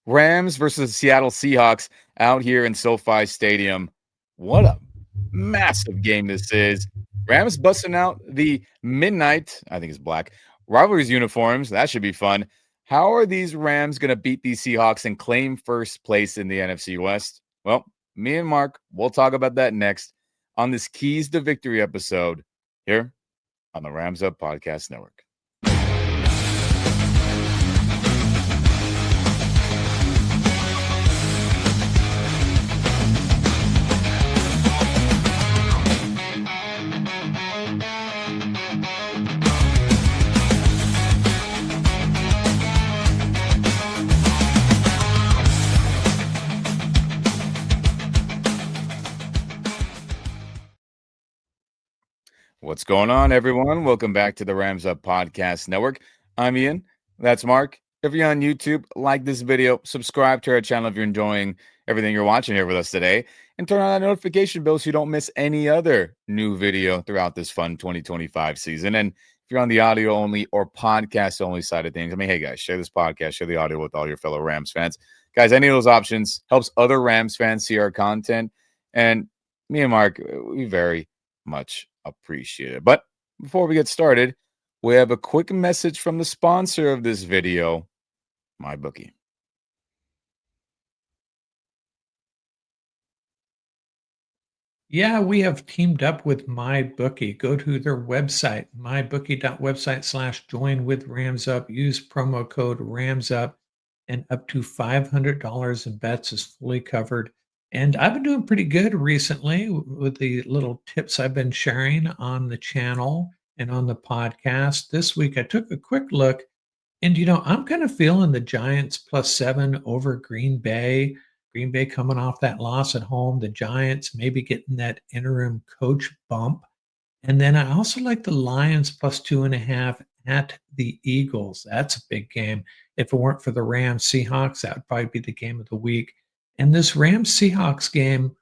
Rams versus the Seattle Seahawks out here in SoFi Stadium. What a massive game this is. Rams busting out the midnight, I think it's black, rivalries uniforms. That should be fun. How are these Rams going to beat these Seahawks and claim first place in the NFC West? Well, me and Mark, we'll talk about that next on this Keys to Victory episode here on the Rams Up Podcast Network. What's going on, everyone? Welcome back to the Rams Up Podcast Network. I'm Ian. That's Mark. If you're on YouTube, like this video, subscribe to our channel if you're enjoying everything you're watching here with us today, and turn on that notification bell so you don't miss any other new video throughout this fun 2025 season. And if you're on the audio only or podcast only side of things, I mean, hey guys, share this podcast, share the audio with all your fellow Rams fans. Guys, any of those options helps other Rams fans see our content. And me and Mark, we very much appreciate it. But before we get started, we have a quick message from the sponsor of this video, MyBookie. Yeah, we have teamed up with MyBookie. Go to their website, mybookie.website/join with Rams Up. Use promo code Rams Up, and up to $500 in bets is fully covered. And I've been doing pretty good recently with the little tips I've been sharing on the channel and on the podcast. This week, I took a quick look, and I'm kind of feeling the Giants +7 over Green Bay. Green Bay coming off that loss at home, the Giants maybe getting that interim coach bump. And then I also like the Lions +2.5 at the Eagles. That's a big game. If it weren't for the Rams Seahawks, that would probably be the game of the week. And this Rams Seahawks game,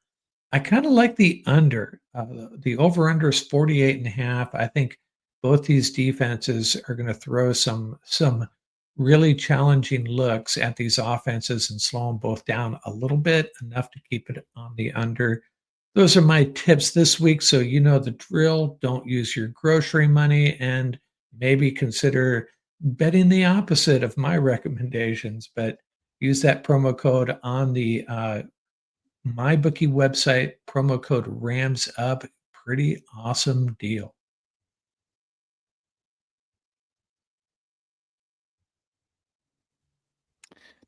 I kind of like the under. The over under is 48.5. I think both these defenses are going to throw some really challenging looks at these offenses and slow them both down a little bit, enough to keep it on the under. Those are my tips this week. So you know the drill. Don't use your grocery money, and maybe consider betting the opposite of my recommendations, but use that promo code on the MyBookie website, promo code Rams Up. Pretty awesome deal.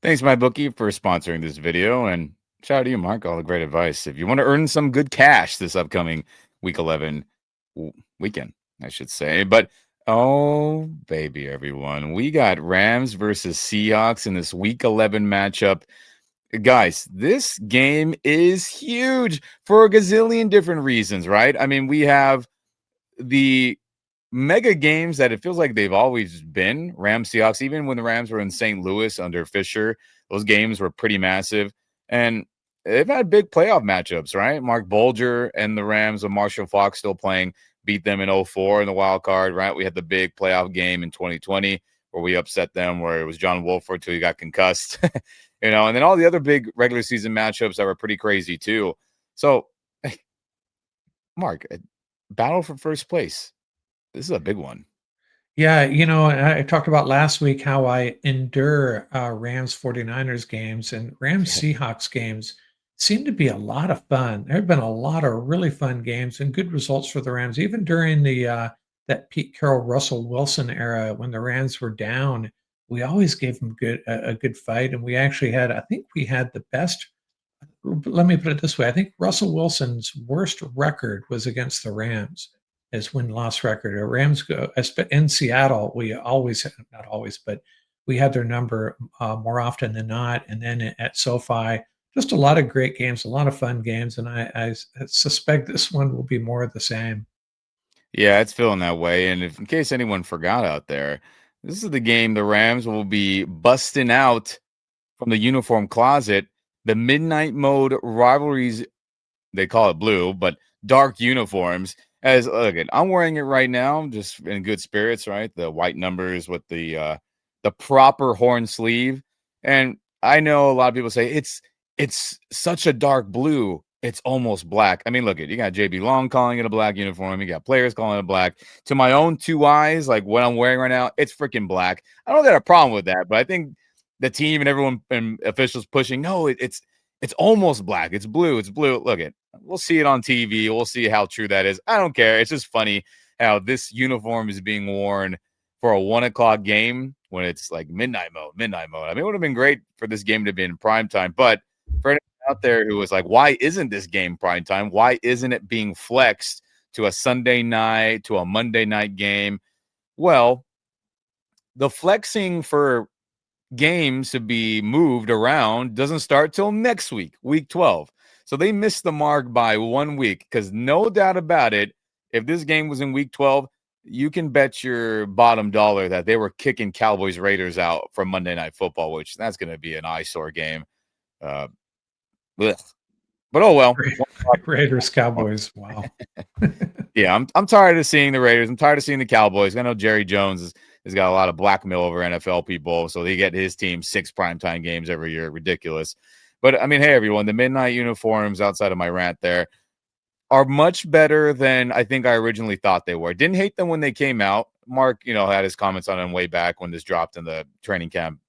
Thanks, MyBookie, for sponsoring this video. And shout out to you, Mark, all the great advice. If you want to earn some good cash this upcoming week 11 weekend, I should say. But oh, baby, everyone, we got Rams versus Seahawks in this week 11 matchup. Guys, this game is huge for a gazillion different reasons, right? I mean, we have the mega games that it feels like they've always been. Rams Seahawks, even when the Rams were in St. Louis under Fisher, those games were pretty massive. And they've had big playoff matchups, right? Mark Bolger and the Rams with Marshall Faulk still playing, beat them in 04 in the wild card, right? We had the big playoff game in 2020 where we upset them, where it was John Wolford till he got concussed. And then all the other big regular season matchups that were pretty crazy too. So, Mark, battle for first place. This is a big one. Yeah, I talked about last week how I endure Rams 49ers games, and Rams Seahawks games seem to be a lot of fun. There have been a lot of really fun games and good results for the Rams, even during the that Pete Carroll, Russell Wilson era when the Rams were down. We always gave them a good fight, and I think we had the best. Let me put it this way: I think Russell Wilson's worst record was against the Rams as win-loss record. Rams go in Seattle. We always, not always, but we had their number more often than not. And then at SoFi, just a lot of great games, a lot of fun games, and I suspect this one will be more of the same. Yeah, it's feeling that way. And if in case anyone forgot out there, this is the game the Rams will be busting out from the uniform closet. The midnight mode rivalries, they call it blue, but dark uniforms. As look, I'm wearing it right now, just in good spirits, right? The white numbers with the proper horn sleeve. And I know a lot of people say it's such a dark blue, it's almost black. I mean, look at you got JB Long calling it a black uniform, you got players calling it black. To my own two eyes, like what I'm wearing right now, it's freaking black. I don't got a problem with that, but I think the team and everyone and officials pushing, no, it's almost black. It's blue. It's blue. Look at we'll see it on TV. We'll see how true that is. I don't care. It's just funny how this uniform is being worn for a 1 o'clock game when it's like midnight mode, midnight mode. I mean, it would have been great for this game to be in prime time. But for anyone out there who was like, why isn't this game prime time? Why isn't it being flexed to a Sunday night, to a Monday night game? Well, the flexing for games to be moved around doesn't start till next week, week 12. So they missed the mark by 1 week because no doubt about it, if this game was in week 12, you can bet your bottom dollar that they were kicking Cowboys Raiders out from Monday Night Football, which that's going to be an eyesore game. Uh, but oh well. Raiders, Cowboys. Wow. Yeah, I'm tired of seeing the Raiders. I'm tired of seeing the Cowboys. I know Jerry Jones has got a lot of blackmail over NFL people, so they get his team 6 primetime games every year. Ridiculous. But I mean, hey everyone, the midnight uniforms outside of my rant there are much better than I think I originally thought they were. Didn't hate them when they came out. Mark, had his comments on them way back when this dropped in the training camp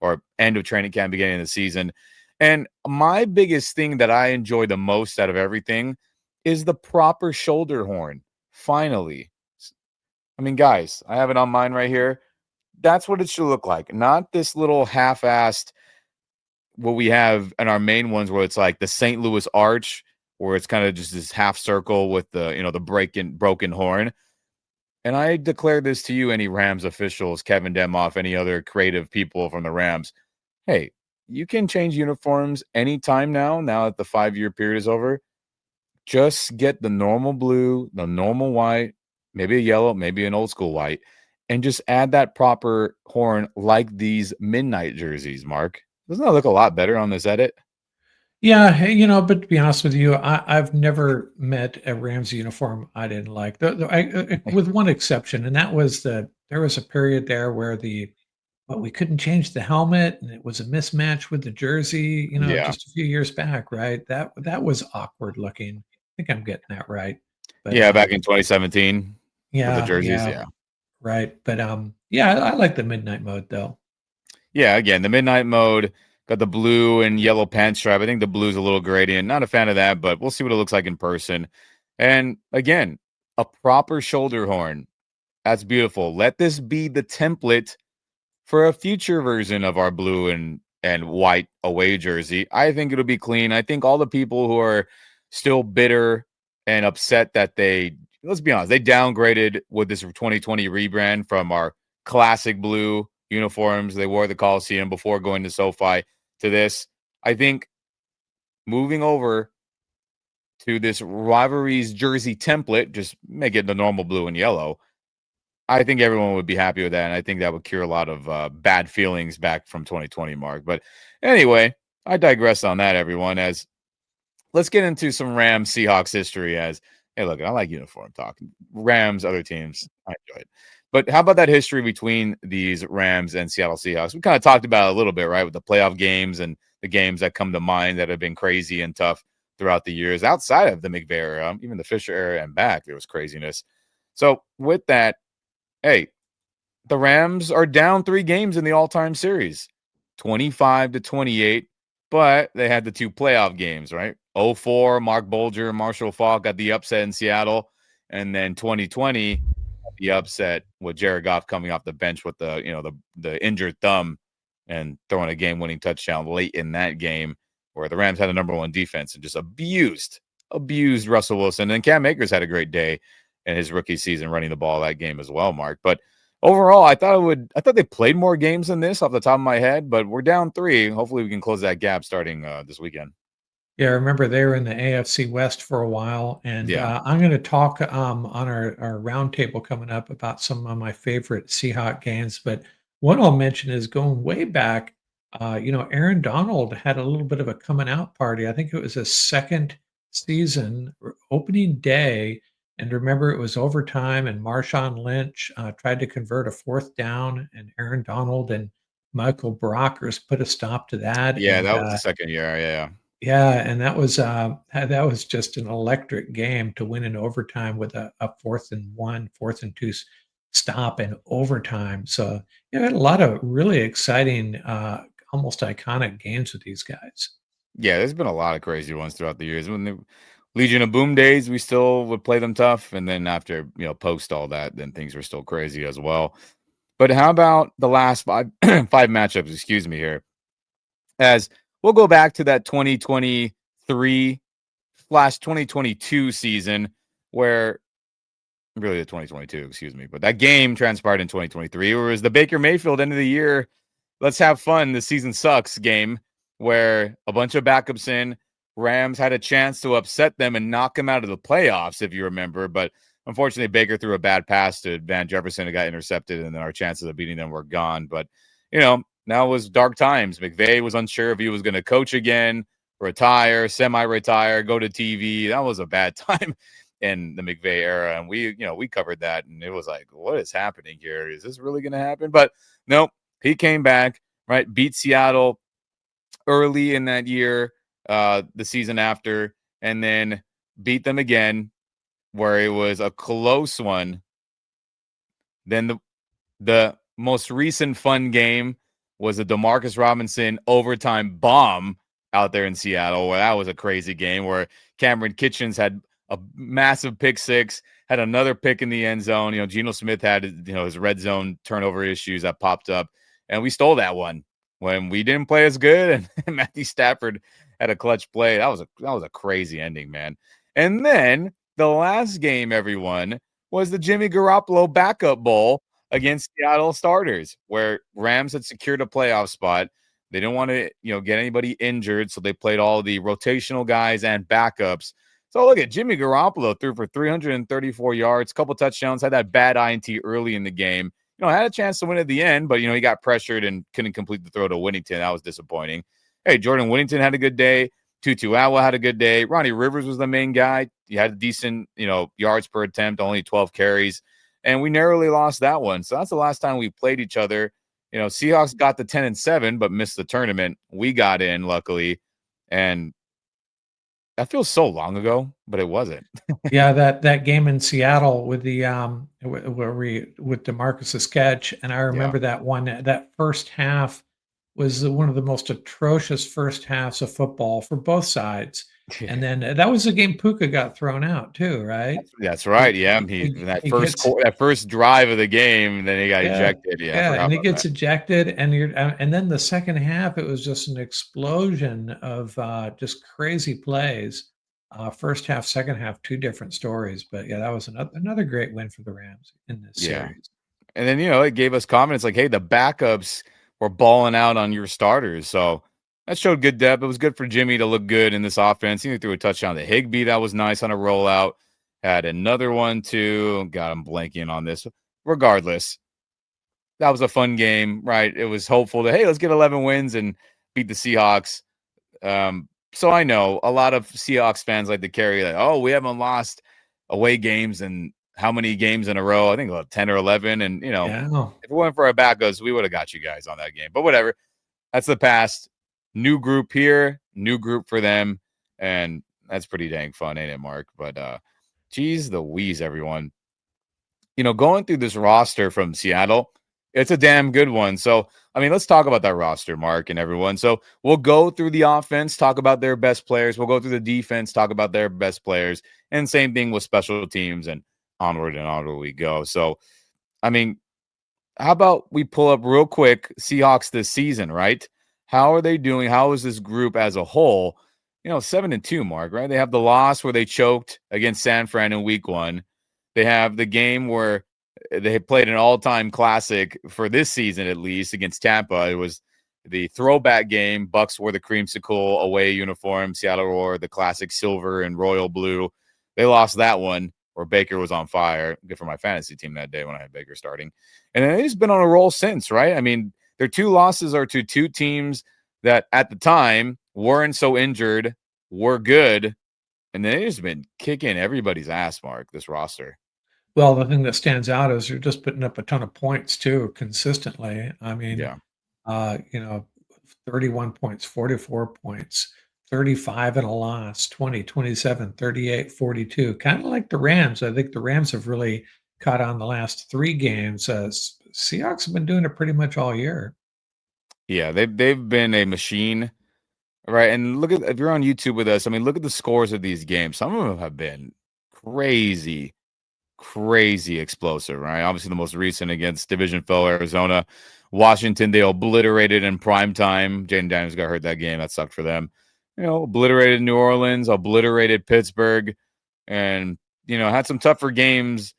or end of training camp, beginning of the season. And my biggest thing that I enjoy the most out of everything is the proper shoulder horn. Finally. I mean, guys, I have it on mine right here. That's what it should look like. Not this little half-assed what we have in our main ones where it's like the St. Louis arch, where it's kind of just this half circle with the broken horn. And I declare this to you, any Rams officials, Kevin Demoff, any other creative people from the Rams. Hey, you can change uniforms anytime now that the 5-year period is over. Just get the normal blue, the normal white, maybe a yellow, maybe an old school white, and just add that proper horn like these midnight jerseys, Mark. Doesn't that look a lot better on this edit? Yeah, hey, but to be honest with you, I've never met a Rams uniform I didn't like. With one exception, and that was there was a period there where but we couldn't change the helmet, and it was a mismatch with the jersey. Yeah. Just a few years back, right? That was awkward looking. I think I'm getting that right. But Yeah, back in 2017 with the yeah, jerseys. yeah, Yeah. right. But yeah, I like the midnight mode though. Yeah, again, the midnight mode got the blue and yellow pant stripe. I think the blue's a little gradient. Not a fan of that, but we'll see what it looks like in person. And again, a proper shoulder horn. That's beautiful. Let this be the template for a future version of our blue and white away jersey. I think it'll be clean. I think all the people who are still bitter and upset that let's be honest, they downgraded with this 2020 rebrand from our classic blue uniforms they wore at the Coliseum before going to SoFi to this. I think moving over to this rivalry's jersey template, just make it the normal blue and yellow. I think everyone would be happy with that, and I think that would cure a lot of bad feelings back from 2020, Mark. But anyway, I digress on that, everyone. As let's get into some Rams Seahawks history. As hey, look, I like uniform talk. Rams, other teams, I enjoy it. But how about that history between these Rams and Seattle Seahawks? We kind of talked about it a little bit, right, with the playoff games and the games that come to mind that have been crazy and tough throughout the years. Outside of the McVay era, even the Fisher era and back, there was craziness. So with that, hey, the Rams are down 3 games in the all-time series, 25-28, but they had the 2 playoff games, right? 04, Mark Bolger, Marshall Faulk got the upset in Seattle, and then 2020, the upset with Jared Goff coming off the bench with the injured thumb and throwing a game-winning touchdown late in that game, where the Rams had the number 1 defense and just abused Russell Wilson. And Cam Akers had a great day in his rookie season running the ball that game as well, Mark. But overall, I thought they played more games than this off the top of my head, but we're down 3. Hopefully we can close that gap starting this weekend. Yeah, I remember they were in the AFC West for a while, and Yeah. I'm going to talk on our roundtable coming up about some of my favorite Seahawk games. But one I'll mention is going way back. Aaron Donald had a little bit of a coming out party. I think it was his second season, opening day, and remember it was overtime, and Marshawn Lynch tried to convert a fourth down, and Aaron Donald and Michael Brockers put a stop to that, Yeah, and that was the second year, yeah. yeah, and that was just an electric game to win in overtime with a 4th and 1, 4th and 2 stop in overtime. So, you know, had a lot of really exciting, almost iconic games with these guys. Yeah, there's been a lot of crazy ones throughout the years. When the Legion of Boom days, we still would play them tough, and then after, post all that, then things were still crazy as well. But how about the last 5 5 matchups, excuse me here, as we'll go back to that 2023/2022 season where really the 2022, excuse me, but that game transpired in 2023, where it was the Baker Mayfield end of the year, let's have fun, the season sucks game, where a bunch of backups in, Rams had a chance to upset them and knock them out of the playoffs, if you remember, but unfortunately Baker threw a bad pass to Van Jefferson and got intercepted, and then our chances of beating them were gone. But now it was dark times. McVay was unsure if he was going to coach again, retire, semi-retire, go to TV. That was a bad time in the McVay era, and we covered that, and it was like, what is happening here? Is this really going to happen? But nope, he came back, right, beat Seattle early in that year, the season after, and then beat them again, where it was a close one. Then the most recent fun game was a Demarcus Robinson overtime bomb out there in Seattle, where that was a crazy game where Cameron Kitchens had a massive pick six, had another pick in the end zone. Geno Smith had his red zone turnover issues that popped up, and we stole that one when we didn't play as good. And Matthew Stafford had a clutch play. That was a crazy ending, man. And then the last game, everyone, was the Jimmy Garoppolo backup bowl against Seattle starters, where Rams had secured a playoff spot. They didn't want to, get anybody injured, so they played all the rotational guys and backups. So look at Jimmy Garoppolo threw for 334 yards, couple touchdowns, had that bad INT early in the game. Had a chance to win at the end, but he got pressured and couldn't complete the throw to Whittington. That was disappointing. Hey, Jordan Whittington had a good day. Tutu Atwell had a good day. Ronnie Rivers was the main guy. He had decent, yards per attempt, only 12 carries. And we narrowly lost that one. So that's the last time we played each other. Seahawks got the 10-7, but missed the tournament. We got in, luckily. And that feels so long ago, but it wasn't. Yeah, that game in Seattle with the, where we with DeMarcus's catch, and I Yeah. remember that one, that first half was one of the most atrocious first halves of football for both sides, and then that was the game Puka got thrown out too, right? That's He right. Yeah. He he that he first gets that first drive of the game, then he got yeah, ejected. Yeah, I yeah, forgot and he about gets that. ejected, and then the second half, it was just an explosion of, just crazy plays. First half, second half, 2 different stories, but yeah, that was another great win for the Rams in this Yeah. series. And then, it gave us confidence like, hey, the backups were balling out on your starters. So that showed good depth. It was good for Jimmy to look good in this offense. He threw a touchdown to Higbee. That was nice on a rollout. Had another one, too. God, I'm blanking on this. Regardless, that was a fun game, right? It was hopeful that, hey, let's get 11 wins and beat the Seahawks. So I know a lot of Seahawks fans like to carry like, oh, we haven't lost away games and how many games in a row? I think about 10 or 11. And, Yeah. if it went for our backups, we would have got you guys on that game. But whatever. That's the past. New group here, new group for them. And that's pretty dang fun, ain't it, Mark? But geez, the wheeze, everyone. Going through this roster from Seattle, it's a damn good one. So, I mean, let's talk about that roster, Mark, and everyone. So, we'll go through the offense, talk about their best players. We'll go through the defense, talk about their best players. And same thing with special teams, and onward we go. So, I mean, how about we pull up real quick Seahawks this season, right? How are they doing? How is this group as a whole? 7-2, Mark, right? They have the loss where they choked against San Fran in week 1. They have the game where they played an all-time classic for this season, at least, against Tampa. It was the throwback game. Bucks wore the creamsicle away uniform. Seattle wore the classic silver and royal blue. They lost that one where Baker was on fire. Good for my fantasy team that day when I had Baker starting. And then they've just been on a roll since, right? I mean, their 2 losses are to 2 teams that at the time weren't so injured, were good, and they've just been kicking everybody's ass, Mark, this roster. Well, the thing that stands out is you're just putting up a ton of points too consistently. I mean, Yeah. You know, 31 points, 44 points, 35 and a loss, 20, 27, 38, 42. Kind of like the Rams. I think the Rams have really caught on the last 3 games. Seahawks have been doing it pretty much all year. Yeah, they've been a machine, right? And look at if you're on YouTube with us, I mean, look at the scores of these games. Some of them have been crazy, crazy explosive, right? Obviously, the most recent against division foe Arizona, Washington, they obliterated in prime time. Jaden Daniels got hurt that game. That sucked for them. Obliterated New Orleans, obliterated Pittsburgh, and had some tougher games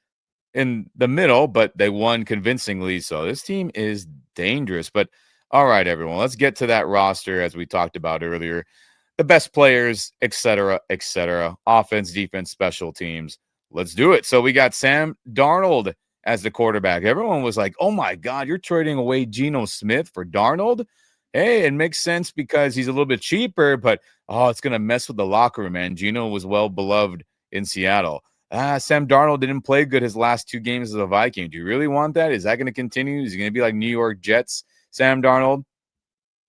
in the middle, but they won convincingly. So this team is dangerous. But all right, everyone, let's get to that roster as we talked about earlier. The best players, et cetera. Offense, defense, special teams. Let's do it. So we got Sam Darnold as the quarterback. Everyone was like, oh my God, you're trading away Geno Smith for Darnold? Hey, it makes sense because he's a little bit cheaper, but it's going to mess with the locker room, man. Geno was well beloved in Seattle. Sam Darnold didn't play good his last 2 games as a Viking. Do you really want that? Is that going to continue? Is he going to be like New York Jets, Sam Darnold?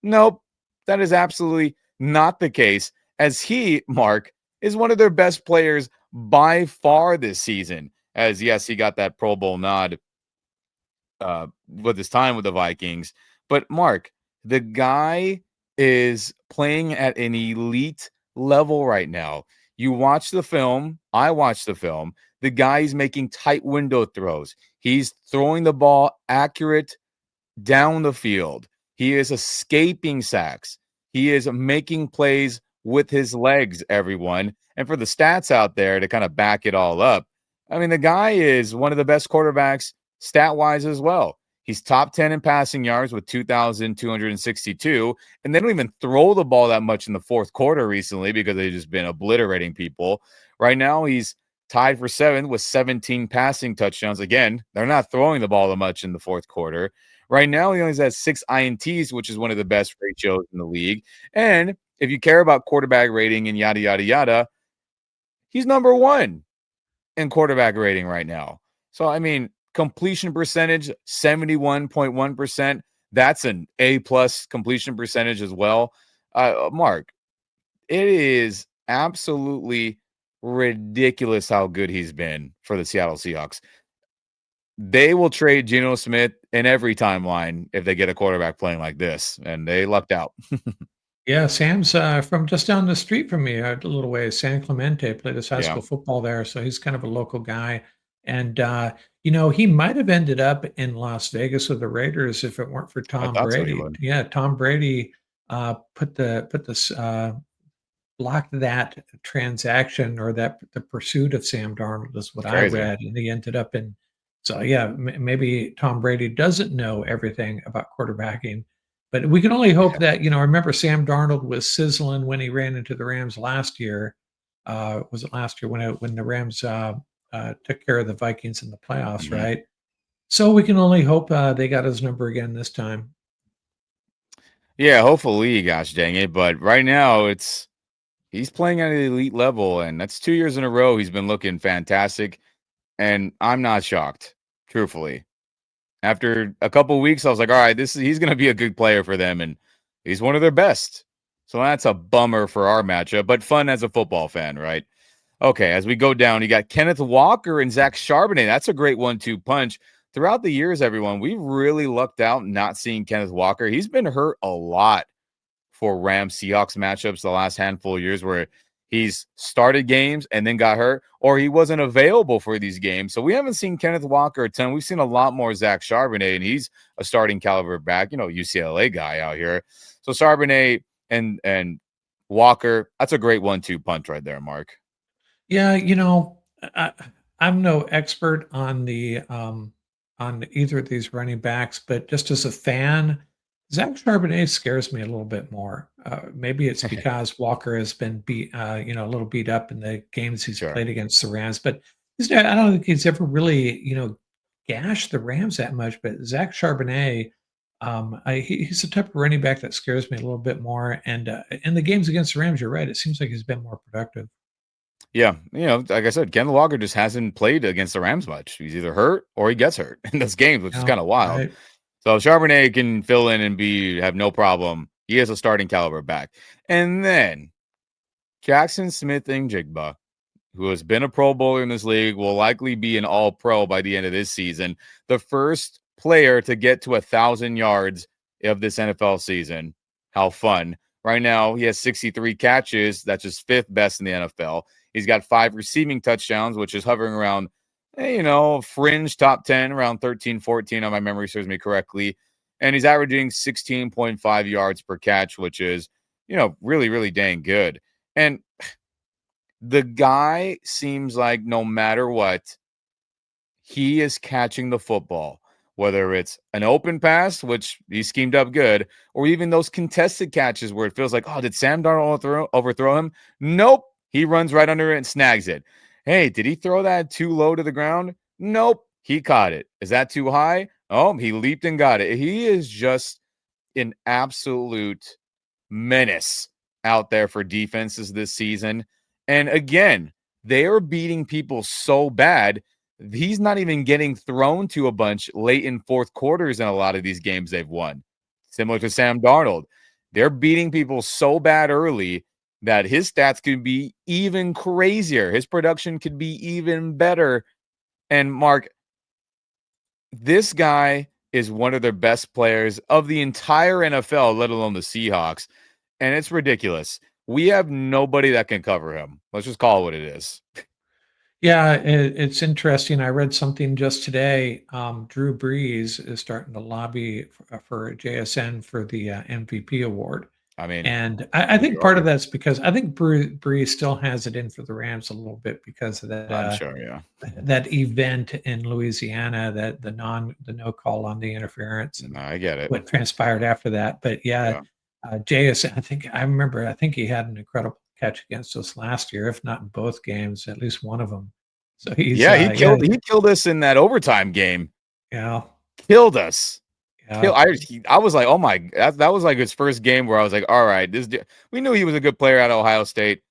Nope. That is absolutely not the case, as he, Mark, is one of their best players by far this season. As yes, he got that Pro Bowl nod with his time with the Vikings. But Mark, the guy is playing at an elite level right now. You watch the film, I watch the film. The guy's making tight window throws. He's throwing the ball accurate down the field. He is escaping sacks. He is making plays with his legs, everyone. And for the stats out there to kind of back it all up, I mean, the guy is one of the best quarterbacks stat wise as well. He's top 10 in passing yards with 2,262. And they don't even throw the ball that much in the fourth quarter recently because they've just been obliterating people. Right now, he's tied for 7th with 17 passing touchdowns. Again, they're not throwing the ball that much in the fourth quarter. Right now, he only has 6 INTs, which is one of the best ratios in the league. And if you care about quarterback rating and yada, yada, yada, he's number 1 in quarterback rating right now. So, I mean, completion percentage, 71.1%. That's an A-plus completion percentage as well. Mark, it is absolutely ridiculous how good he's been for the Seattle Seahawks. They will trade Geno Smith in every timeline if they get a quarterback playing like this, and they lucked out. Yeah, Sam's from just down the street from me, a little ways. San Clemente, played his high Yeah, school football there, so he's kind of a local guy. And he might have ended up in Las Vegas with the Raiders if it weren't for I Tom thought so, he Brady. would. Yeah, Tom Brady put this blocked that transaction or that the pursuit of Sam Darnold is what It's I crazy. read, and he ended up in. So yeah, maybe Tom Brady doesn't know everything about quarterbacking, but we can only hope that I remember Sam Darnold was sizzling when he ran into the Rams last year. Was it last year when the Rams took care of the Vikings in the playoffs, Mhm. right? So we can only hope they got his number again this time. Yeah, hopefully, gosh dang it. But right now, he's playing at an elite level, and that's 2 years in a row he's been looking fantastic, and I'm not shocked, truthfully. After a couple weeks, I was like, all right, he's gonna be a good player for them, and he's one of their best. So that's a bummer for our matchup, but fun as a football fan, right? Okay, as we go down, you got Kenneth Walker and Zach Charbonnet. That's a great 1-2 punch. Throughout the years, everyone, we've really lucked out not seeing Kenneth Walker. He's been hurt a lot for Rams Seahawks matchups the last handful of years where he's started games and then got hurt, or he wasn't available for these games. So we haven't seen Kenneth Walker a ton. We've seen a lot more Zach Charbonnet, and he's a starting caliber back, UCLA guy out here. So Charbonnet and Walker, that's a great 1-2 punch right there, Mark. Yeah, I, I'm no expert on either of these running backs, but just as a fan, Zach Charbonnet scares me a little bit more. Maybe it's because Walker has been beat, a little beat up in the games he's Sure. played against the Rams, but I don't think he's ever really, gashed the Rams that much. But Zach Charbonnet, he's the type of running back that scares me a little bit more. And in the games against the Rams, you're right. It seems like he's been more productive. Yeah, like I said, Kenneth Walker just hasn't played against the Rams much. He's either hurt or he gets hurt in those games, which is Yeah, kind of wild. right. So Charbonnet can fill in and have no problem. He is a starting caliber back. And then Jackson Smith-Njigba, who has been a Pro Bowler in this league, will likely be an All-Pro by the end of this season. The first player to get to 1,000 yards of this NFL season. How fun. Right now, he has 63 catches. That's his fifth best in the NFL. He's got 5 receiving touchdowns, which is hovering around, fringe top 10, around 13, 14, if my memory serves me correctly. And he's averaging 16.5 yards per catch, which is, really, really dang good. And the guy seems like no matter what, he is catching the football, whether it's an open pass, which he schemed up good, or even those contested catches where it feels like, oh, did Sam Darnold overthrow him? Nope. He runs right under it and snags it. Hey, did he throw that too low to the ground? Nope. He caught it. Is that too high? Oh, he leaped and got it. He is just an absolute menace out there for defenses this season. And again, they are beating people so bad. He's not even getting thrown to a bunch late in fourth quarters in a lot of these games they've won. Similar to Sam Darnold. They're beating people so bad early that his stats could be even crazier. His production could be even better. And Mark, this guy is one of their best players of the entire NFL, let alone the Seahawks. And it's ridiculous. We have nobody that can cover him. Let's just call it what it is. Yeah, it's interesting. I read something just today. Drew Brees is starting to lobby for JSN for the MVP award. I mean, And I who could think part of argue? that's because I think Brees still has it in for the Rams a little bit because of that I'm sure, yeah. that event in Louisiana, that the no call on the interference and No, I get it. what transpired after that. But yeah, Yeah. JSN, I think he had an incredible catch against us last year, if not in both games, at least one of them. So he's Yeah, he killed us in that overtime game. yeah, Killed us. yeah. I was like, oh my, that was like his first game where I was like, all right, we knew he was a good player at Ohio State,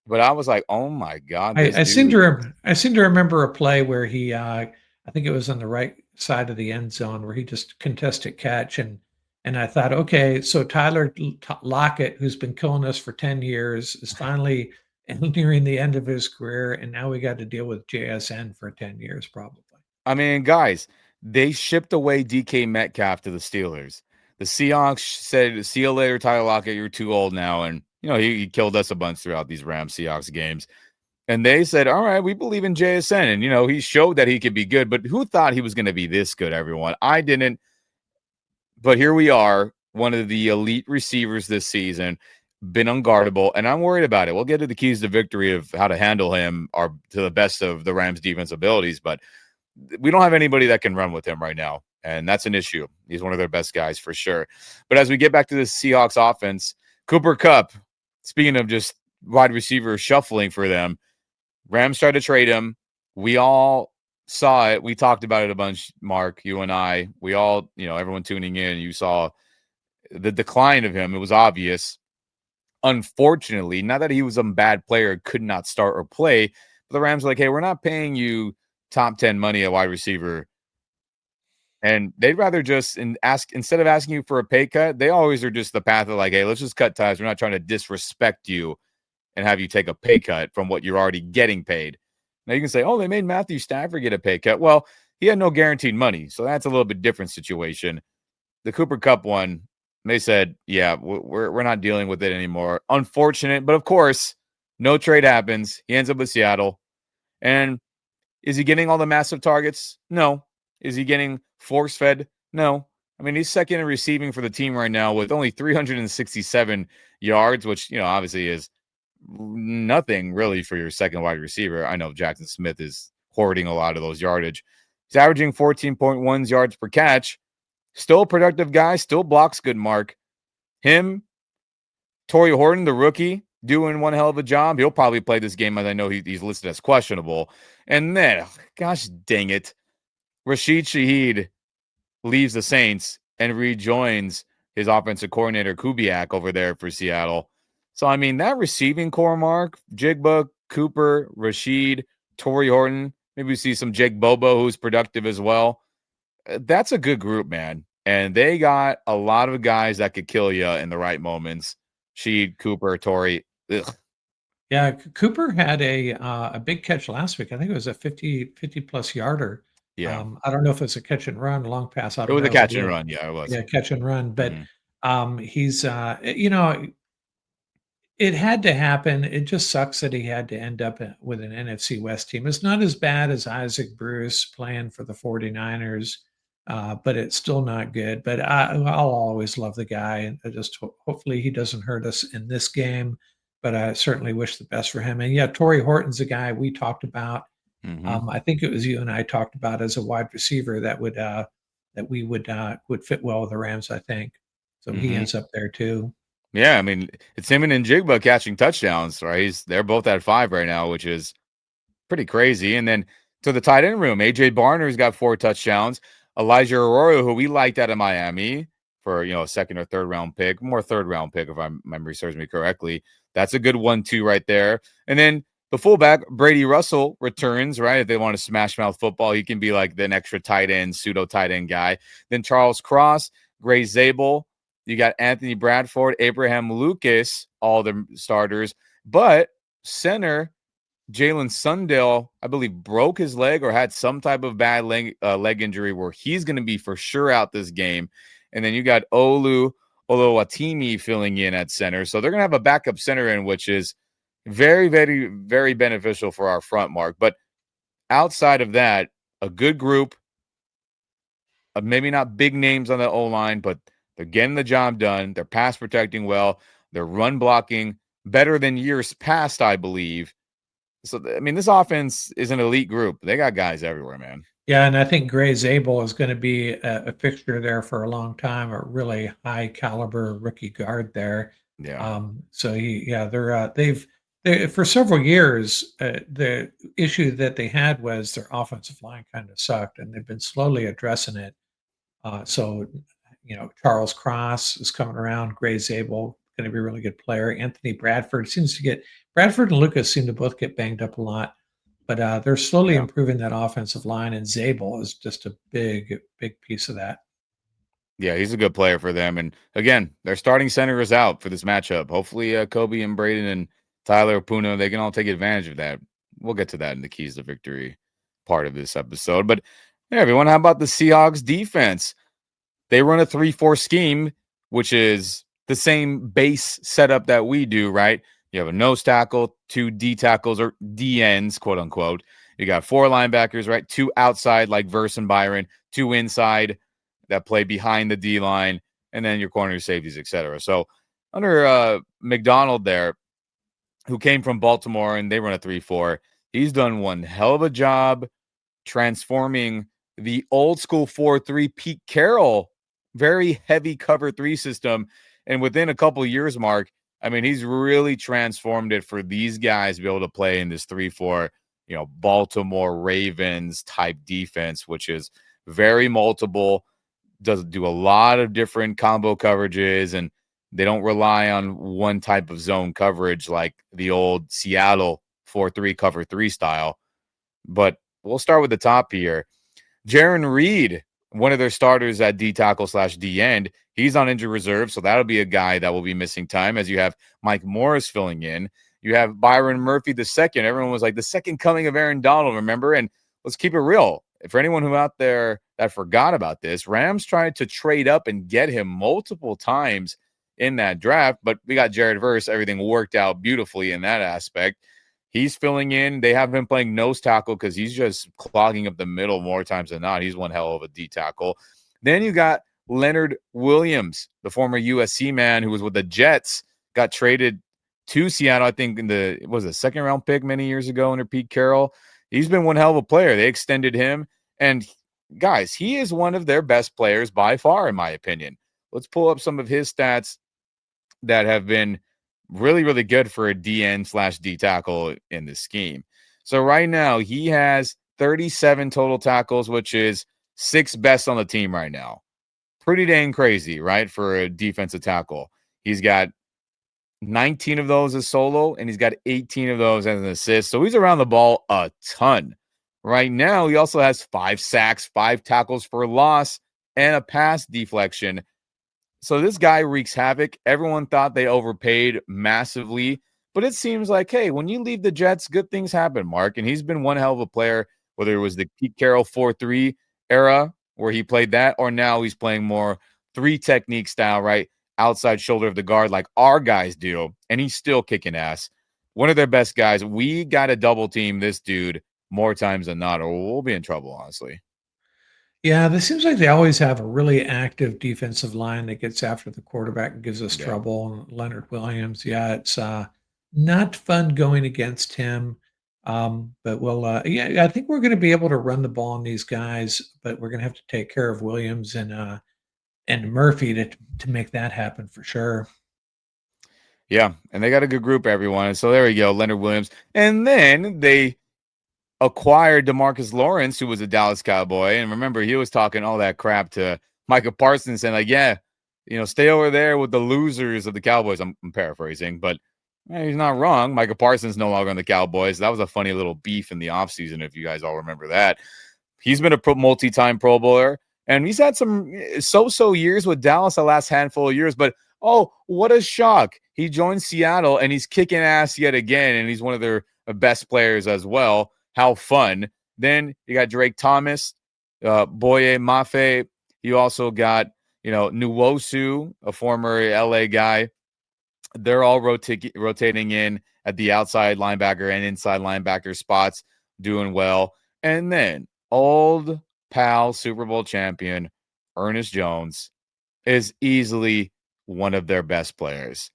but I was like, oh my God, this dude. I seem to remember a play where he I think it was on the right side of the end zone where he just contested catch and I thought, okay, so Tyler Lockett, who's been killing us for 10 years, is finally nearing the end of his career, and now we got to deal with JSN for 10 years probably. I mean, guys, they shipped away DK Metcalf to the Steelers. The Seahawks said, see you later, Tyler Lockett. You're too old now. And, he killed us a bunch throughout these Rams Seahawks games. And they said, all right, we believe in JSN. And, he showed that he could be good. But who thought he was going to be this good, everyone? I didn't. But here we are, one of the elite receivers this season, been unguardable. And I'm worried about it. We'll get to the keys to victory of how to handle him or to the best of the Rams' defense abilities. But we don't have anybody that can run with him right now. And that's an issue. He's one of their best guys for sure. But as we get back to the Seahawks offense, Cooper Kupp, speaking of just wide receiver shuffling for them, Rams tried to trade him. We all saw it. We talked about it a bunch, Mark, you and I. We all, everyone tuning in, you saw the decline of him. It was obvious. Unfortunately, not that he was a bad player, could not start or play, but the Rams were like, hey, we're not paying you top 10 money at wide receiver. And they'd rather just instead of asking you for a pay cut, they always are just the path of like, hey, let's just cut ties. We're not trying to disrespect you and have you take a pay cut from what you're already getting paid. Now you can say, oh, they made Matthew Stafford get a pay cut. Well, he had no guaranteed money. So that's a little bit different situation. The Cooper Kupp one, they said, yeah, we're not dealing with it anymore. Unfortunate, but of course, no trade happens. He ends up with Seattle. And is he getting all the massive targets? No. Is he getting force fed? No. I mean, he's second in receiving for the team right now with only 367 yards, which, obviously is nothing really for your second wide receiver. I know Jackson Smith is hoarding a lot of those yardage. He's averaging 14.1 yards per catch. Still a productive guy, still blocks good, Mark. Him, Torrey Horton, the rookie, doing one hell of a job. He'll probably play this game, as I know he's listed as questionable. And then, gosh dang it, Rashid Shaheed leaves the Saints and rejoins his offensive coordinator, Kubiak, over there for Seattle. So, I mean, that receiving core, Mark, Jigba, Cooper, Rashid, Torrey Horton, maybe we see some Jake Bobo, who's productive as well. That's a good group, man. and they got a lot of guys that could kill you in the right moments. Sheed, Cooper, Torrey. Ugh. Yeah, Cooper had a big catch last week. I think it was a 50 plus yarder. Yeah. I don't know if it's a catch and run, long pass, I It don't was a know, but catch he and had, run. Yeah, it was. yeah, catch and run. But Mhm. he's you know, it had to happen. It just sucks that he had to end up with an NFC West team. It's not as bad as Isaac Bruce playing for the 49ers, but it's still not good. But I'll always love the guy. And I just hopefully he doesn't hurt us in this game. But I certainly wish the best for him. And yeah, Torrey Horton's a guy we talked about. Mhm. I think it was you and I talked about as a wide receiver that we would fit well with the Rams. I think so. He Mhm. ends up there too. Yeah, I mean, it's him and Njigba catching touchdowns, right? They're both at 5 right now, which is pretty crazy. And then to the tight end room, AJ Barner's got 4 touchdowns. Elijah Arroyo, who we liked out of Miami for, a second or third round pick, more third round pick if my memory serves me correctly. That's a good 1-2 right there. And then the fullback, Brady Russell, returns, right? If they want to smash mouth football, he can be like the extra tight end, pseudo tight end guy. Then Charles Cross, Gray Zabel. You got Anthony Bradford, Abraham Lucas, all the starters. But center, Jalen Sundell, I believe, broke his leg or had some type of bad leg injury where he's going to be for sure out this game. And then you got Olu Oluwatimi filling in at center. So they're going to have a backup center in, which is very, very, very beneficial for our front, Mark. But outside of that, a good group, maybe not big names on the O-line, but they're getting the job done. They're pass protecting well. They're run blocking better than years past, I believe. So, I mean, this offense is an elite group. They got guys everywhere, man. Yeah, and I think Gray Zabel is going to be a fixture there for a long time, a really high caliber rookie guard there. Yeah. So yeah, they for several years the issue that they had was their offensive line kind of sucked, and they've been slowly addressing it. So Charles Cross is coming around, Gray Zabel going to be a really good player. Anthony Bradford and Lucas seem to both get banged up a lot. But they're slowly Yeah. improving that offensive line, and Zabel is just a big, big piece of that. Yeah, he's a good player for them. And again, their starting center is out for this matchup. Hopefully, Kobe and Braden and Tyler Puna, they can all take advantage of that. We'll get to that in the keys to victory part of this episode. But hey, everyone, how about the Seahawks defense? They run a 3-4 scheme, which is the same base setup that we do, right? You have a nose tackle, 2 D tackles or DNs, quote unquote. You got 4 linebackers, right? 2 outside, like Verse and Byron, 2 inside that play behind the D line, and then your corner safeties, etc. So under McDonald there, who came from Baltimore and they run a 3-4, he's done one hell of a job transforming the old school 4-3 Pete Carroll, very heavy cover 3 system. And within a couple years, Mark, I mean, he's really transformed it for these guys to be able to play in this 3-4, Baltimore Ravens type defense, which is very multiple, does do a lot of different combo coverages, and they don't rely on one type of zone coverage like the old Seattle 4-3 cover 3 style. But we'll start with the top here. Jaron Reed, one of their starters at D tackle / D end, he's on injured reserve, so that'll be a guy that will be missing time as you have Mike Morris filling in. You have Byron Murphy the second. Everyone was like the second coming of Aaron Donald, remember? And let's keep it real. For anyone who out there that forgot about this, Rams tried to trade up and get him multiple times in that draft, but we got Jared Verse. Everything worked out beautifully in that aspect. He's filling in. They have him playing nose tackle because he's just clogging up the middle more times than not. He's one hell of a D tackle. Then you got Leonard Williams, the former USC man who was with the Jets, got traded to Seattle, I think, in the second round pick many years ago under Pete Carroll. He's been one hell of a player. They extended him. And guys, he is one of their best players by far, in my opinion. Let's pull up some of his stats that have been really, really good for a DN / D tackle in this scheme. So right now, he has 37 total tackles, which is 6th best on the team right now. Pretty dang crazy, right? For a defensive tackle. He's got 19 of those as solo, and he's got 18 of those as an assist. So he's around the ball a ton. Right now, he also has 5 sacks, 5 tackles for loss, and a pass deflection. So this guy wreaks havoc. Everyone thought they overpaid massively, but it seems like, hey, when you leave the Jets, good things happen, Mark. And he's been one hell of a player, whether it was the Pete Carroll 4-3 era where he played that, or now he's playing more three technique style, right? Outside shoulder of the guard, like our guys do. And he's still kicking ass. One of their best guys. We got to double team this dude more times than not, or we'll be in trouble, honestly. Yeah, this seems like they always have a really active defensive line that gets after the quarterback and gives us Yep. trouble. And Leonard Williams, yeah, it's not fun going against him. But yeah, I think we're going to be able to run the ball on these guys, but we're going to have to take care of Williams and Murphy to make that happen for sure. Yeah, and they got a good group, everyone. So there we go, Leonard Williams. And then they acquired DeMarcus Lawrence, who was a Dallas Cowboy. And remember, he was talking all that crap to Micah Parsons and like, yeah, stay over there with the losers of the Cowboys. I'm paraphrasing, but he's not wrong. Micah Parsons no longer on the Cowboys. That was a funny little beef in the offseason, if you guys all remember that. He's been a multi-time Pro Bowler, and he's had some so-so years with Dallas the last handful of years. But, oh, what a shock. He joined Seattle, and he's kicking ass yet again, and he's one of their best players as well. How fun. Then you got Drake Thomas, Boye Mafe. You also got, Nwosu, a former LA guy. They're all rotating in at the outside linebacker and inside linebacker spots, doing well. And then old pal Super Bowl champion Ernest Jones is easily one of their best players.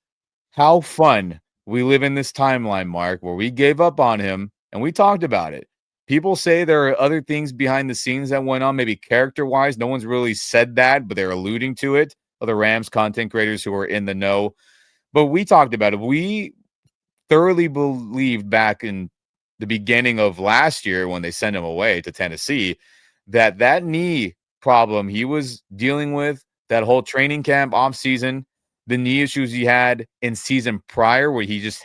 How fun we live in this timeline, Mark, where we gave up on him and we talked about it. People say there are other things behind the scenes that went on, maybe character-wise. No one's really said that, but they're alluding to it. Other Rams content creators who are in the know. But we talked about it. We thoroughly believed back in the beginning of last year when they sent him away to Tennessee that knee problem he was dealing with, that whole training camp off season, the knee issues he had in season prior where he just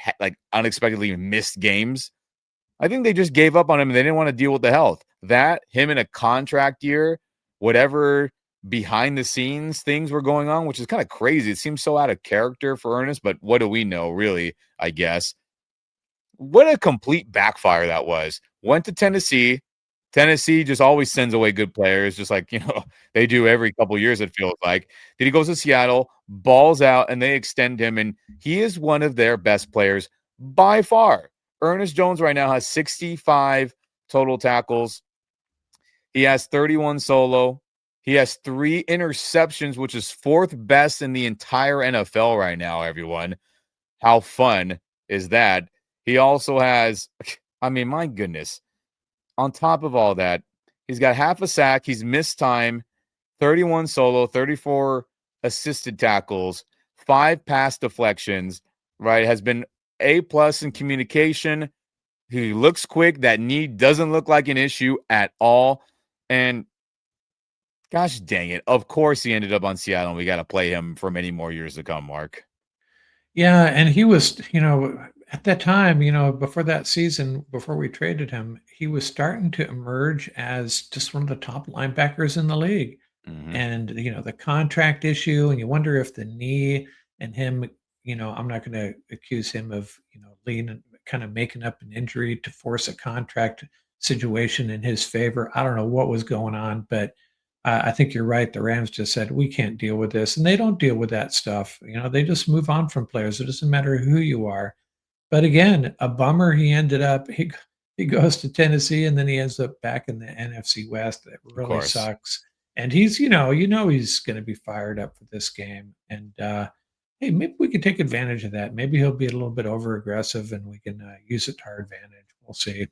unexpectedly missed games. I think they just gave up on him and they didn't want to deal with the health. That, him in a contract year, whatever behind the scenes things were going on, which is kind of crazy. It seems so out of character for Ernest, but what do we know, really, I guess. What a complete backfire that was. Went to Tennessee. Tennessee just always sends away good players, just like, they do every couple years, it feels like. Then he goes to Seattle, balls out, and they extend him, and he is one of their best players by far. Ernest Jones right now has 65 total tackles. He has 31 solo. He has 3 interceptions, which is 4th best in the entire NFL right now, everyone. How fun is that? He also has, my goodness. On top of all that, he's got half a sack. He's missed time, 31 solo, 34 assisted tackles, 5 pass deflections, right? Has been A+ in communication. He looks quick. That knee doesn't look like an issue at all. And gosh dang it. Of course he ended up on Seattle, and we got to play him for many more years to come, Mark. Yeah, and he was, at that time, before that season, before we traded him, he was starting to emerge as just one of the top linebackers in the league. Mm-hmm. And, the contract issue, and you wonder if the knee and him, I'm not going to accuse him of, leaning, kind of making up an injury to force a contract situation in his favor. I don't know what was going on, but I think you're right. The Rams just said, we can't deal with this. And they don't deal with that stuff. They just move on from players. It doesn't matter who you are. But again, a bummer. He ended up, he goes to Tennessee and then he ends up back in the NFC West. That Of really course. sucks. And he's, he's going to be fired up for this game. And hey, maybe we can take advantage of that. Maybe he'll be a little bit over aggressive and we can use it to our advantage. We'll see.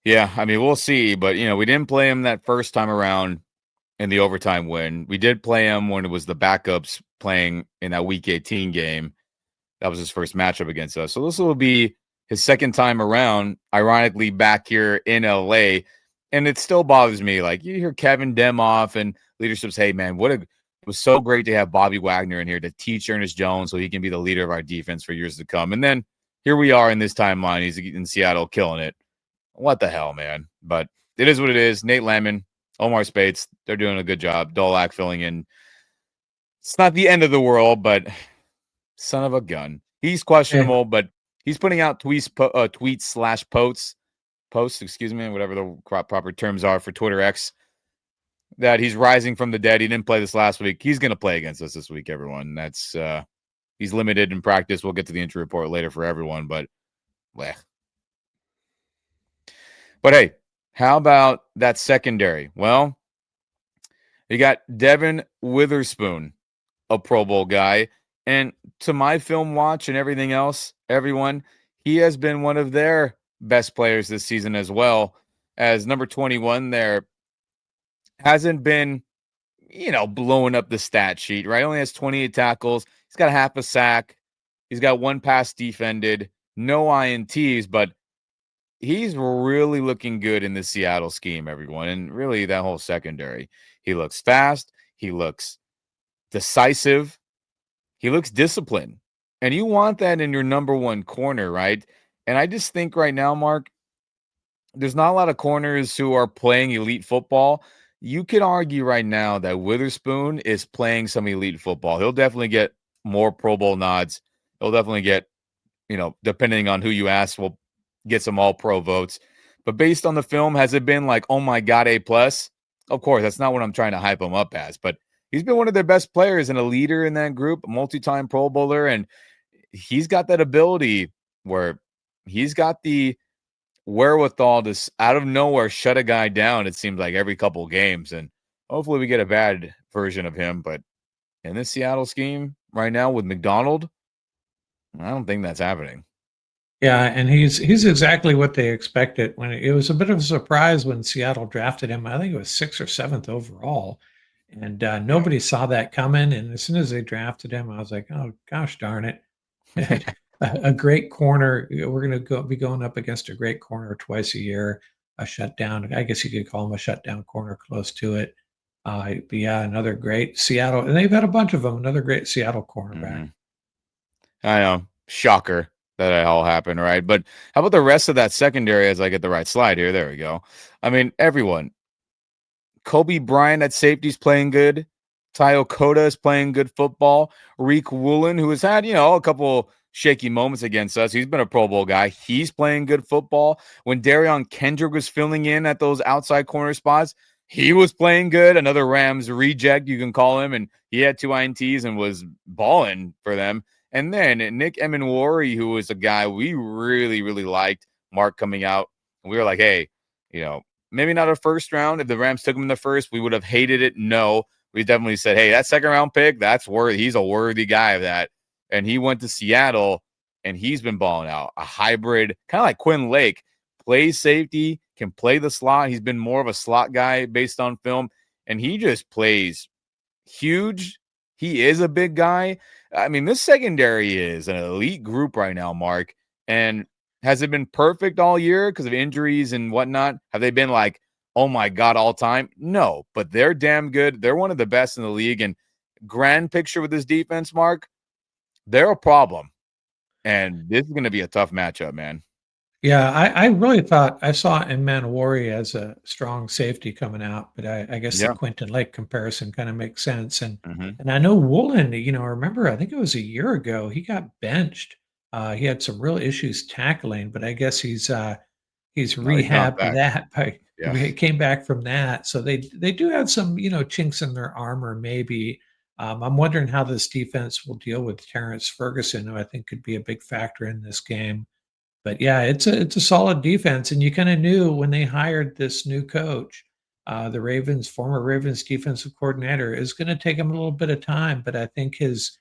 Yeah, we'll see. But, we didn't play him that first time around in the overtime win. We did play him when it was the backups playing in that Week 18 game. That was his first matchup against us. So this will be his second time around, ironically, back here in LA. And it still bothers me. Like, you hear Kevin Demoff and leadership's, hey, man, it was so great to have Bobby Wagner in here to teach Ernest Jones so he can be the leader of our defense for years to come. And then here we are in this timeline. He's in Seattle killing it. What the hell, man? But it is what it is. Nate Landman, Omar Spates, they're doing a good job. Dolak filling in. It's not the end of the world, but son of a gun. He's Yeah. questionable, but he's putting out tweets slash posts, excuse me, whatever the proper terms are for Twitter X, that he's rising from the dead. He didn't play this last week. He's going to play against us this week, everyone. That's he's limited in practice. We'll get to the injury report later for everyone, but bleh. But hey, how about that secondary? Well, you got Devin Witherspoon, a Pro Bowl guy. And to my film watch and everything else, everyone, he has been one of their best players this season as well. As number 21 there, hasn't been, blowing up the stat sheet, right? Only has 28 tackles. He's got half a sack. He's got one pass defended, no INTs, but he's really looking good in the Seattle scheme, everyone. And really that whole secondary. He looks fast. He looks decisive. He looks disciplined. And you want that in your number one corner, right? And I just think right now, Mark, there's not a lot of corners who are playing elite football. You could argue right now that Witherspoon is playing some elite football. He'll definitely get more Pro Bowl nods. He'll definitely get, depending on who you ask, will get some all pro votes. But based on the film, has it been like, oh my God, A plus? Of course, that's not what I'm trying to hype him up as, but he's been one of their best players and a leader in that group, a multi-time Pro Bowler, and he's got that ability where he's got the wherewithal to out of nowhere shut a guy down. It seems like every couple of games, and hopefully we get a bad version of him. But in this Seattle scheme right now with McDonald, I don't think that's happening. Yeah, and he's exactly what they expected. When it was a bit of a surprise when Seattle drafted him. I think it was 6th or 7th overall, and Yeah. nobody saw that coming. And as soon as they drafted him, I was like, "Oh gosh darn it!" A great corner. We're going to be going up against a great corner twice a year. A shutdown. I guess you could call him a shutdown corner, close to it. But yeah, another great Seattle, and they've had a bunch of them. Another great Seattle cornerback. Mm-hmm. I know. Shocker that it all happened, right? But how about the rest of that secondary as I get the right slide here? There we go. I mean, everyone. Kobe Bryant at safety's playing good. Tayo Kota is playing good football. Reek Woolen, who has had, a couple shaky moments against us. He's been a Pro Bowl guy. He's playing good football. When Darion Kendrick was filling in at those outside corner spots, he was playing good. Another Rams reject, you can call him. And he had 2 INTs and was balling for them. And then Nick Emenwari, who was a guy we really, really liked, Mark coming out. We were like, hey, maybe not a first round. If the Rams took him in the first, we would have hated it. No, we definitely said, hey, that second round pick, that's worthy. He's a worthy guy of that. And he went to Seattle and he's been balling out. A hybrid, kind of like Quinn Lake, plays safety, can play the slot. He's been more of a slot guy based on film, and he just plays huge. He is a big guy. I mean, this secondary is an elite group right now, Mark. And has it been perfect all year because of injuries and whatnot? Have they been like, oh my God, all time? No, but they're damn good. They're one of the best in the league. And grand picture with this defense, Mark, they're a problem. And this is going to be a tough matchup, man. Yeah, I really thought I saw Manowari as a strong safety coming out, but I guess the Yeah. Quentin Lake comparison kind of makes sense. And Mm-hmm. and I know Woolen, I remember I think it was a year ago he got benched. He had some real issues tackling, but I guess he's No, he's bounced rehabbed back. that by Yeah. he came back from that. So they do have some chinks in their armor maybe. I'm wondering how this defense will deal with Terrence Ferguson, who I think could be a big factor in this game. But yeah, it's a solid defense, and you kinda knew when they hired this new coach, the Ravens former Ravens defensive coordinator, is gonna take him a little bit of time, but I think his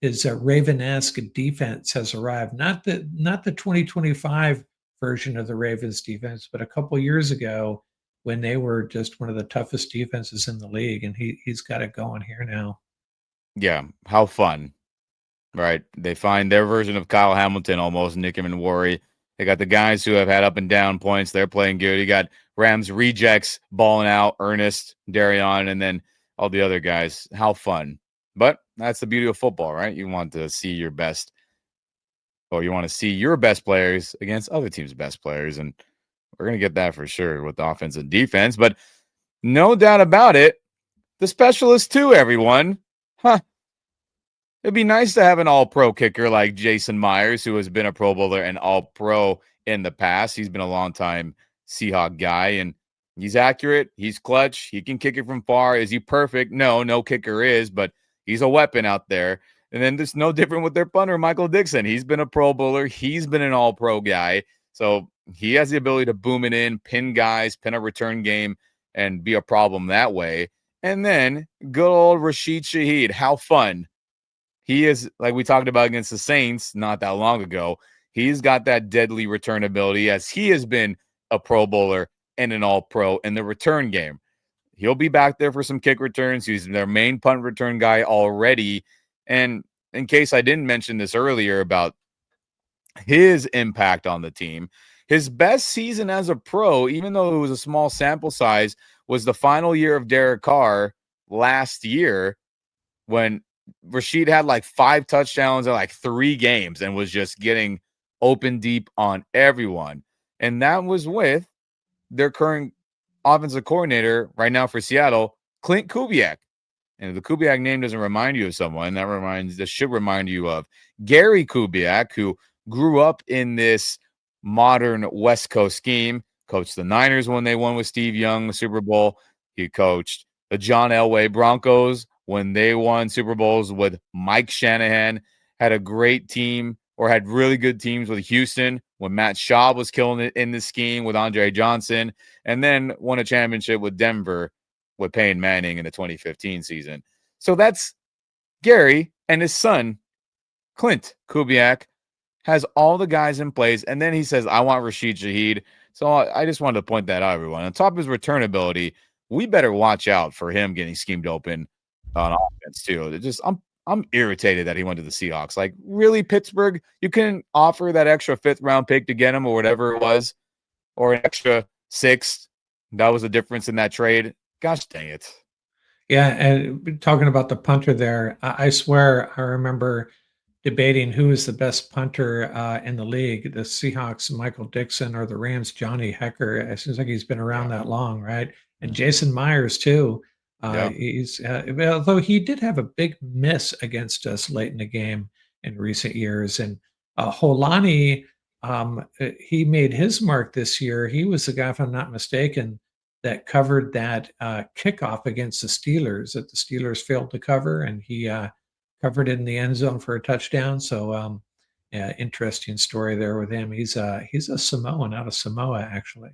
Raven-esque defense has arrived. Not the 2025 version of the Ravens defense, but a couple years ago when they were just one of the toughest defenses in the league, and he's got it going here now. Yeah. How fun. Right. They find their version of Kyle Hamilton almost, Nick and Worry. They got the guys who have had up and down points. They're playing good. You got Rams rejects balling out, Ernest, Darion, and then all the other guys. How fun. But that's the beauty of football, right? You want to see your best, or you want to see your best players against other teams' best players. And we're going to get that for sure with offense and defense. But No doubt about it. The specialist too, everyone. Huh. It'd be nice to have an all-pro kicker like Jason Myers, who has been a Pro Bowler and all-pro in the past. He's been a long-time Seahawk guy, and he's accurate. He's clutch. He can kick it from far. Is he perfect? No, no kicker is, but he's a weapon out there. And then there's no different with their punter, Michael Dixon. He's been a Pro Bowler. He's been an all-pro guy. So he has the ability to boom it in, pin guys, pin a return game, and be a problem that way. And then good old Rashid Shaheed. How fun. He is, like we talked about against the Saints not that long ago. He's got that deadly return ability, as he has been a Pro Bowler and an All-Pro in the return game. He'll be back there for some kick returns. He's their main punt return guy already. And in case I didn't mention this earlier about his impact on the team, his best season as a pro, even though it was a small sample size, was the final year of Derek Carr last year, when Rashid had like 5 touchdowns in like 3 games and was just getting open deep on everyone. And that was with their current offensive coordinator right now for Seattle, Clint Kubiak. And if the Kubiak name doesn't remind you of someone, that should remind you of Gary Kubiak, who grew up in this modern West Coast scheme, coached the Niners when they won with Steve Young, the Super Bowl. He coached the John Elway Broncos when they won Super Bowls with Mike Shanahan, had a great team, or had really good teams with Houston when Matt Schaub was killing it in this scheme with Andre Johnson, and then won a championship with Denver with Peyton Manning in the 2015 season. So that's Gary, and his son, Clint Kubiak, has all the guys in place. And then he says, I want Rashid Shaheed. So I just wanted to point that out, everyone. On top of his return ability, we better watch out for him getting schemed open on offense too. I'm irritated that he went to the Seahawks. Like, really, Pittsburgh? You couldn't offer that extra 5th round pick to get him, or whatever it was, or an extra 6th. That was the difference in that trade. Gosh dang it. Yeah, and talking about the punter there, I swear I remember debating who is the best punter in the league, the Seahawks, Michael Dixon, or the Rams, Johnny Hecker. It seems like he's been around Yeah. that long, right? And Jason Myers too. Yeah. He's although he did have a big miss against us late in the game in recent years, and Holani, he made his mark this year. He was the guy, if I'm not mistaken, that covered that kickoff against the Steelers that the Steelers failed to cover, and he covered it in the end zone for a touchdown. So, yeah, interesting story there with him. He's a Samoan out of Samoa, actually.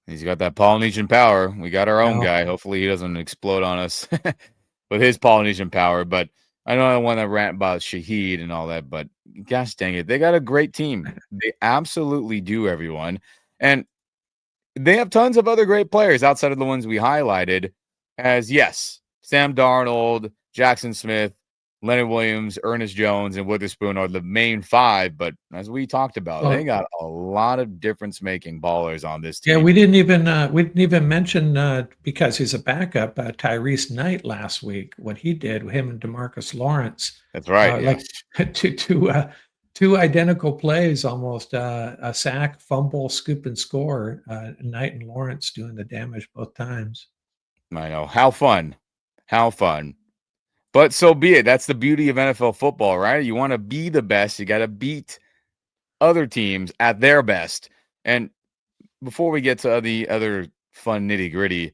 He's got that Polynesian power. We got our own Oh, guy. Hopefully he doesn't explode on us with his Polynesian power. But I know I want to rant about Shaheed and all that, but gosh dang it. They got a great team. They absolutely do, everyone. And they have tons of other great players outside of the ones we highlighted, as yes, Sam Darnold, Jackson Smith, Leonard Williams, Ernest Jones, and Witherspoon are the main 5. But as we talked about, they well, got a lot of difference-making ballers on this yeah, team. we didn't even mention because he's a backup, Tyrese Knight last week. What he did, him and Demarcus Lawrence, That's right. Yeah. like two identical plays, almost a sack, fumble, scoop, and score. Knight and Lawrence doing the damage both times. I know. How fun. How fun. But so be it. That's the beauty of NFL football, right? You want to be the best. You got to beat other teams at their best. And before we get to the other fun nitty gritty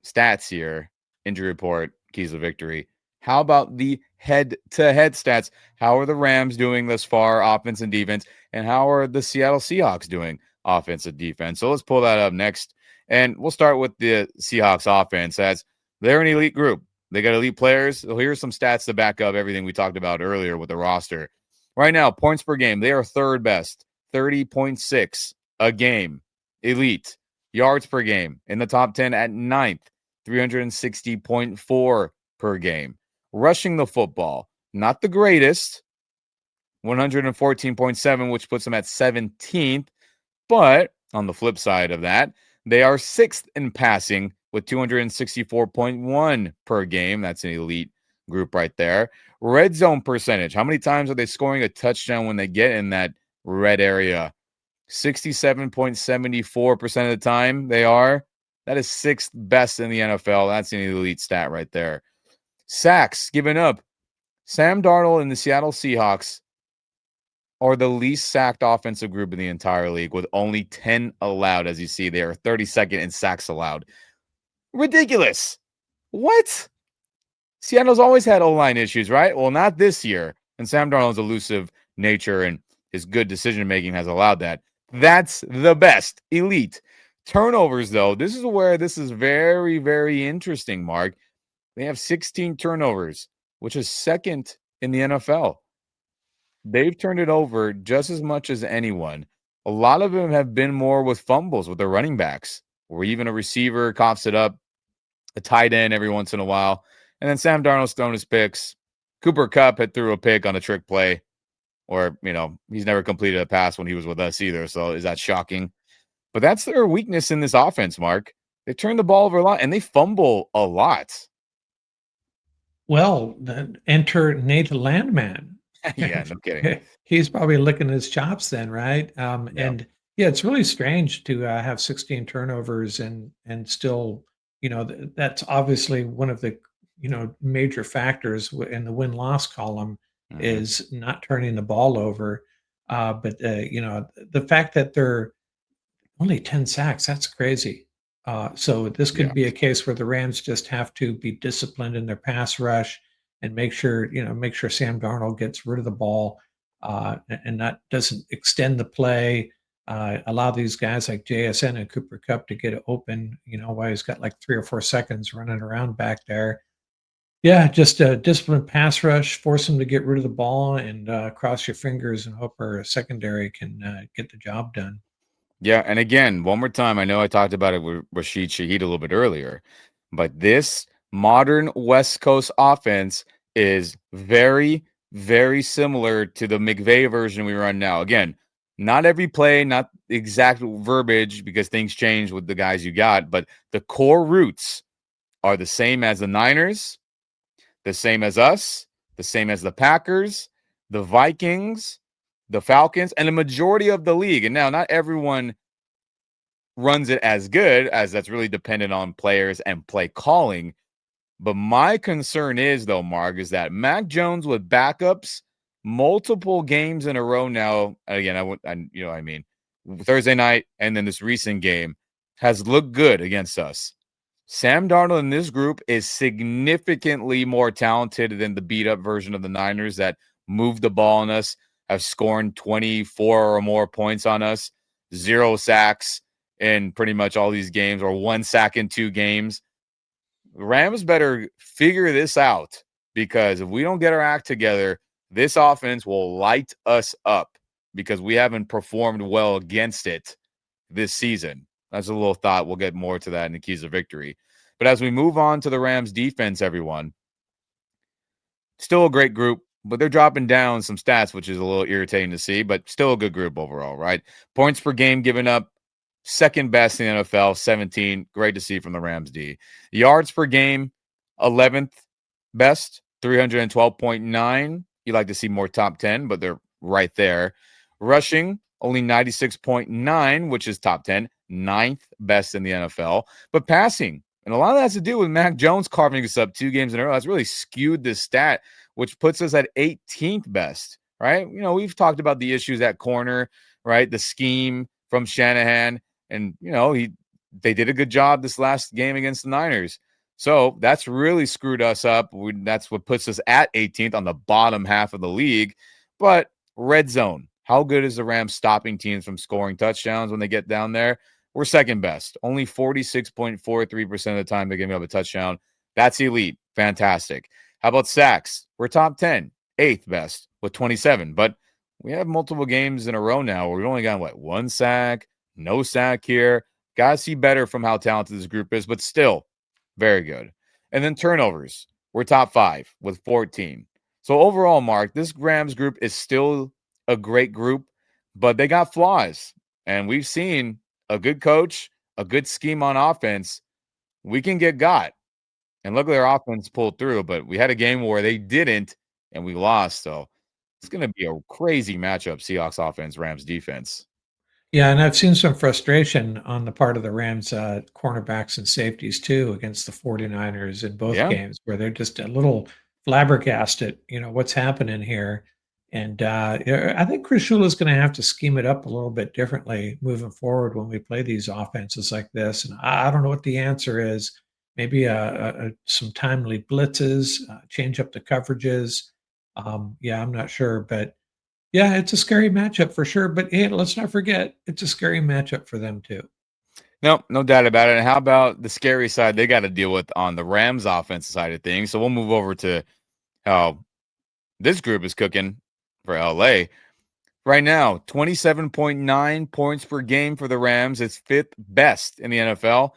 stats here, injury report, keys of victory, how about the head to head stats? How are the Rams doing thus far, offense and defense? And how are the Seattle Seahawks doing, offense and defense? So let's pull that up next. And we'll start with the Seahawks offense, as they're an elite group. They got elite players. So here's some stats to back up everything we talked about earlier with the roster. Right now, points per game, they are 3rd best, 30.6 a game. Elite. Yards per game in the top 10 at 9th, 360.4 per game. Rushing the football, not the greatest, 114.7, which puts them at 17th. But on the flip side of that, they are 6th in passing with 264.1 per game. That's an elite group right there. Red zone percentage. How many times are they scoring a touchdown when they get in that red area? 67.74% of the time they are. That is sixth best in the NFL. That's an elite stat right there. Sacks given up. Sam Darnold and the Seattle Seahawks are the least sacked offensive group in the entire league with only 10 allowed. As you see, they are 32nd in sacks allowed. Ridiculous. What? Seattle's always had O-line issues, right? Well, not this year. And Sam Darnold's elusive nature and his good decision making has allowed that. That's the best. Elite. Turnovers, though, this is where this is very, very interesting, Mark. They have 16 turnovers, which is second in the NFL. They've turned it over just as much as anyone. A lot of them have been more with fumbles with their running backs, or even a receiver coughs it up, a tight end every once in a while. And then Sam Darnold's thrown his picks. Cooper Kupp had threw a pick on a trick play, or, he's never completed a pass when he was with us either. So is that shocking? But that's their weakness in this offense, Mark. They turn the ball over a lot and they fumble a lot. Well, then enter Nathan Landman. Yeah, no kidding. He's probably licking his chops then, right? Yeah. And yeah, it's really strange to have 16 turnovers and still, that's obviously one of the major factors in the win loss column Mhm. is not turning the ball over. But the fact that they're only 10 sacks, that's crazy. So this Yeah. could be a case where the Rams just have to be disciplined in their pass rush and make sure Sam Darnold gets rid of the ball, and that doesn't extend the play. Allow these guys like JSN and Cooper Kupp to get open, while he's got like 3 or 4 seconds running around back there. Yeah, just a disciplined pass rush, force them to get rid of the ball, and cross your fingers and hope our secondary can get the job done. Yeah, and again, one more time, I know I talked about it with Rashid Shaheed a little bit earlier, but this modern West Coast offense is very, very similar to the McVay version we run now. Again, not every play, not exact verbiage because things change with the guys you got, but the core roots are the same as the Niners, the same as us, the same as the Packers, the Vikings, the Falcons, and the majority of the league. And now, not everyone runs it as good, as that's really dependent on players and play calling. But my concern is, though, Mark, is that Mac Jones with backups multiple games in a row now. Again, I mean, Thursday night and then this recent game has looked good against us. Sam Darnold in this group is significantly more talented than the beat up version of the Niners that moved the ball on us, have scored 24 or more points on us, 0 sacks in pretty much all these games, or 1 sack in 2 games. Rams better figure this out because if we don't get our act together, this offense will light us up because we haven't performed well against it this season. That's a little thought. We'll get more to that in the keys of victory. But as we move on to the Rams defense, everyone, still a great group, but they're dropping down some stats, which is a little irritating to see, but still a good group overall, right? Points per game given up, second best in the NFL, 17. Great to see from the Rams D. Yards per game, 11th best, 312.9. You like to see more top 10, but they're right there. Rushing, only 96.9, which is top 10, ninth best in the NFL. But passing, and a lot of that has to do with Mac Jones carving us up 2 games in a row. That's really skewed this stat, which puts us at 18th best, right? We've talked about the issues at corner, right? The scheme from Shanahan, and they did a good job this last game against the Niners. So that's really screwed us up. That's what puts us at 18th on the bottom half of the league. But red zone, how good is the Rams stopping teams from scoring touchdowns when they get down there? We're second best. Only 46.43% of the time they're giving up a touchdown. That's elite. Fantastic. How about sacks? We're top 10, eighth best with 27. But we have multiple games in a row now where we've only got, 1 sack, no sack here. Got to see better from how talented this group is, but still very good. And then turnovers. We're top 5 with 14. So overall, Mark, this Rams group is still a great group, but they got flaws. And we've seen a good coach, a good scheme on offense, we can get got. And luckily our offense pulled through, but we had a game where they didn't and we lost. So it's going to be a crazy matchup, Seahawks offense, Rams defense. Yeah, and I've seen some frustration on the part of the Rams, cornerbacks and safeties too against the 49ers in both Yeah. games where they're just a little flabbergasted, what's happening here. And yeah, I think Chris Shula is going to have to scheme it up a little bit differently moving forward when we play these offenses like this. And I don't know what the answer is. Maybe some timely blitzes, change up the coverages. Yeah, I'm not sure, but yeah, it's a scary matchup for sure, but, hey, let's not forget, it's a scary matchup for them too. No, no doubt about it. And how about the scary side they got to deal with on the Rams offensive side of things? So we'll move over to how this group is cooking for LA. Right now, 27.9 points per game for the Rams. It's fifth best in the NFL.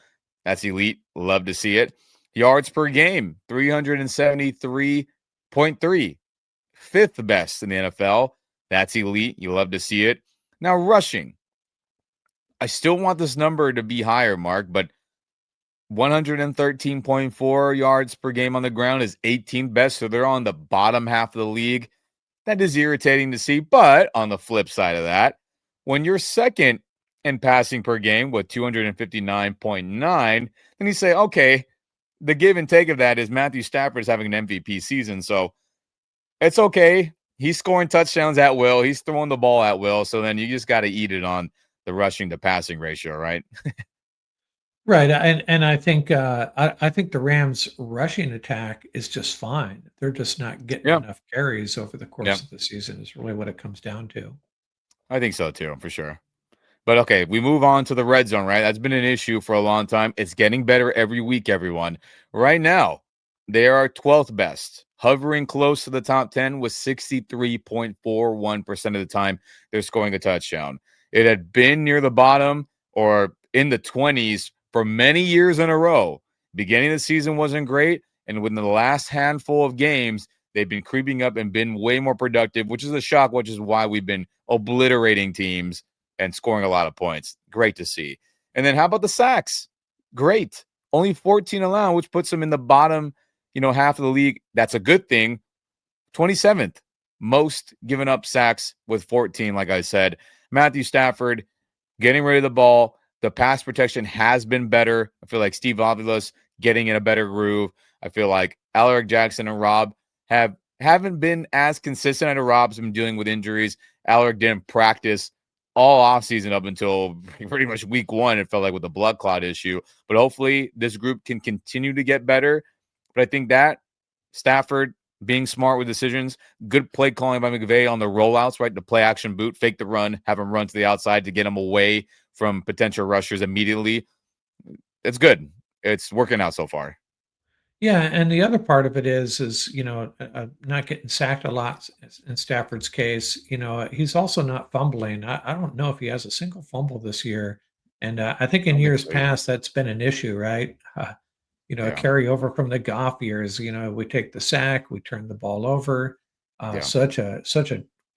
That's elite. Love to see it. Yards per game, 373.3. Fifth best in the NFL. That's elite. You love to see it. Now, rushing. I still want this number to be higher, Mark, but 113.4 yards per game on the ground is 18th best. So they're on the bottom half of the league. That is irritating to see. But on the flip side of that, when you're second in passing per game with 259.9, then you say, okay, the give and take of that is Matthew Stafford is having an MVP season. So it's okay. He's scoring touchdowns at will. He's throwing the ball at will. So then you just got to eat it on the rushing to passing ratio, right? Right, and I think, I think the Rams' rushing attack is just fine. They're just not getting Yeah. enough carries over the Yeah. course of the season is really what it comes down to. I think so too, for sure. But okay, we move on to the red zone, right? That's been an issue for a long time. It's getting better every week, everyone. Right now, they are 12th best, hovering close to the top 10 with 63.41% of the time they're scoring a touchdown. It had been near the bottom or in the 20s for many years in a row. Beginning of the season wasn't great. And within the last handful of games, they've been creeping up and been way more productive, which is a shock, which is why we've been obliterating teams and scoring a lot of points. Great to see. And then how about the sacks? Great. Only 14 allowed, which puts them in the bottom, half of the league. That's a good thing. 27th most given up sacks with 14, like I said. Matthew Stafford getting rid of the ball. The pass protection has been better. I feel like Steve Avila's getting in a better groove. I feel like Alaric Jackson and Rob haven't been as consistent. I know Rob's been dealing with injuries. Alaric didn't practice all offseason up until pretty much week one. It felt like with the blood clot issue. But hopefully this group can continue to get better. But I think that Stafford being smart with decisions, good play calling by McVay on the rollouts, right? The play action boot, fake the run, have him run to the outside to get him away from potential rushers immediately. It's good. It's working out so far. Yeah, and the other part of it is, not getting sacked a lot in Stafford's case. He's also not fumbling. I don't know if he has a single fumble this year, and, I think I in don't think years so either. past, that's been an issue, right? A Yeah. carryover from the Goff years, we take the sack, we turn the ball over. Yeah. Such a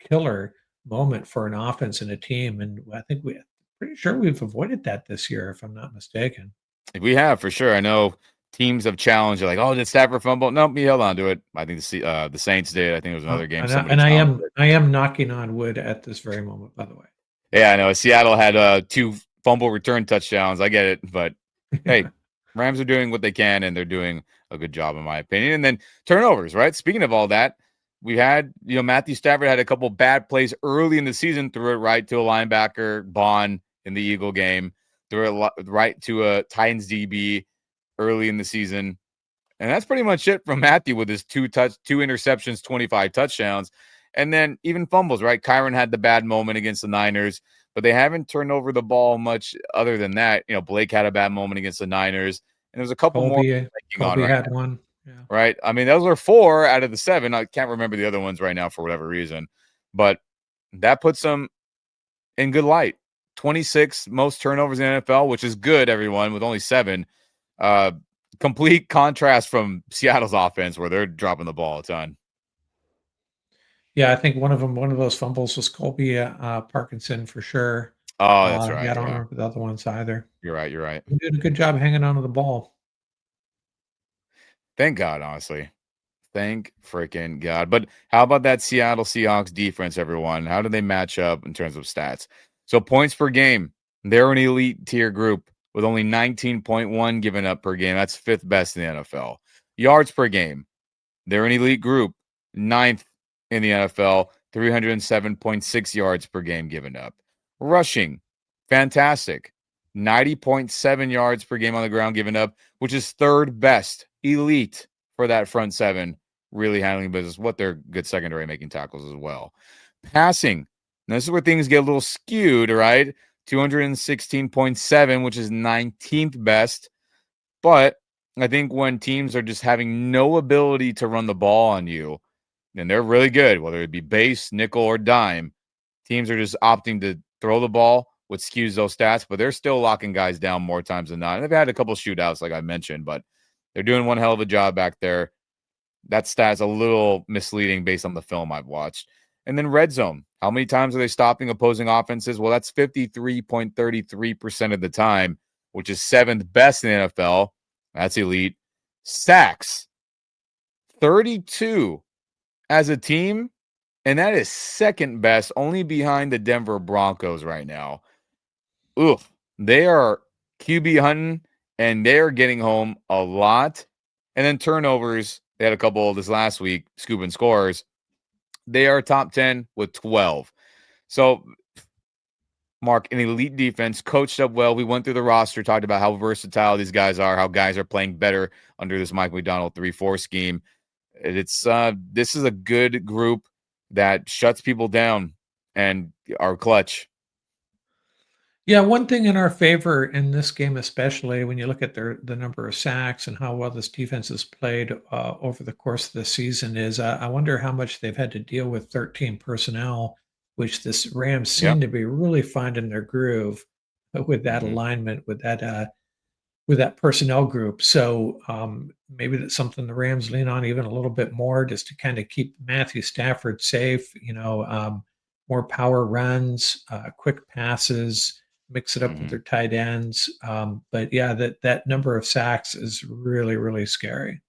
killer moment for an offense and a team, and I think we pretty sure we've avoided that this year, if I'm not mistaken. We have for sure. I know teams have challenged, like, oh, did Stafford fumble? Nope, he held on to it. I think the Saints did. I think it was another game And I somebody and I challenged am it. I am knocking on wood at this very moment, by the way. Yeah, I know. Seattle had two fumble return touchdowns. I get it, but hey, Rams are doing what they can, and they're doing a good job, in my opinion. And then turnovers, right? Speaking of all that, we had Matthew Stafford had a couple bad plays early in the season, threw it right to a linebacker, Bond in the Eagle game, threw it right to a Titans DB early in the season. And that's pretty much it from Matthew with his two interceptions, 25 touchdowns. And then even fumbles, right? Kyron had the bad moment against the Niners, but they haven't turned over the ball much other than that. Blake had a bad moment against the Niners, and there's a couple more thinking on Colby right had now, one. Yeah. right? I mean, those are four out of the seven. I can't remember the other ones right now for whatever reason, but that puts them in good light. 26 most turnovers in the NFL, which is good, everyone, with only seven. Uh, Complete contrast from Seattle's offense where they're dropping the ball a ton. Yeah, I think one of those fumbles was Colby, Parkinson for sure. Oh, that's Yeah, I right. don't Yeah. remember the other ones either. You're right. You're right. He did a good job hanging on to the ball. Thank God, honestly. Thank freaking God. But how about that Seattle Seahawks defense, everyone? How do they match up in terms of stats? So points per game, they're an elite tier group with only 19.1 given up per game. That's fifth best in the NFL. Yards per game, they're an elite group, ninth in the NFL, 307.6 yards per game given up. Rushing, fantastic, 90.7 yards per game on the ground given up, which is third best, elite for that front seven, really handling business. What they're good secondary making tackles as well. Passing, now this is where things get a little skewed, right? 216.7, which is 19th best. But I think when teams are just having no ability to run the ball on you, and they're really good, whether it be base, nickel, or dime, teams are just opting to throw the ball, which skews those stats, but they're still locking guys down more times than not. And they've had a couple shootouts, like I mentioned, but they're doing one hell of a job back there. That stat's a little misleading based on the film I've watched. And then red zone. How many times are they stopping opposing offenses? Well, that's 53.33% of the time, which is seventh best in the NFL. That's elite. Sacks, 32 as a team, and that is second best, only behind the Denver Broncos right now. Oof, they are QB hunting, and they are getting home a lot. And then turnovers, they had a couple this last week, scooping scores. They are top 10 with 12. So, Mark, an elite defense, coached up well. We went through the roster, talked about how versatile these guys are, how guys are playing better under this Mike McDonald 3-4 scheme. It's this is a good group that shuts people down and are clutch. Yeah, one thing in our favor in this game, especially when you look at the number of sacks and how well this defense has played over the course of the season, is I wonder how much they've had to deal with 13 personnel, which this Rams Yeah. seem to be really finding their groove with that alignment, with that personnel group. So maybe that's something the Rams lean on even a little bit more, just to kind of keep Matthew Stafford safe. More power runs, quick passes, mix it up with their tight ends. But yeah, that number of sacks is really, really scary.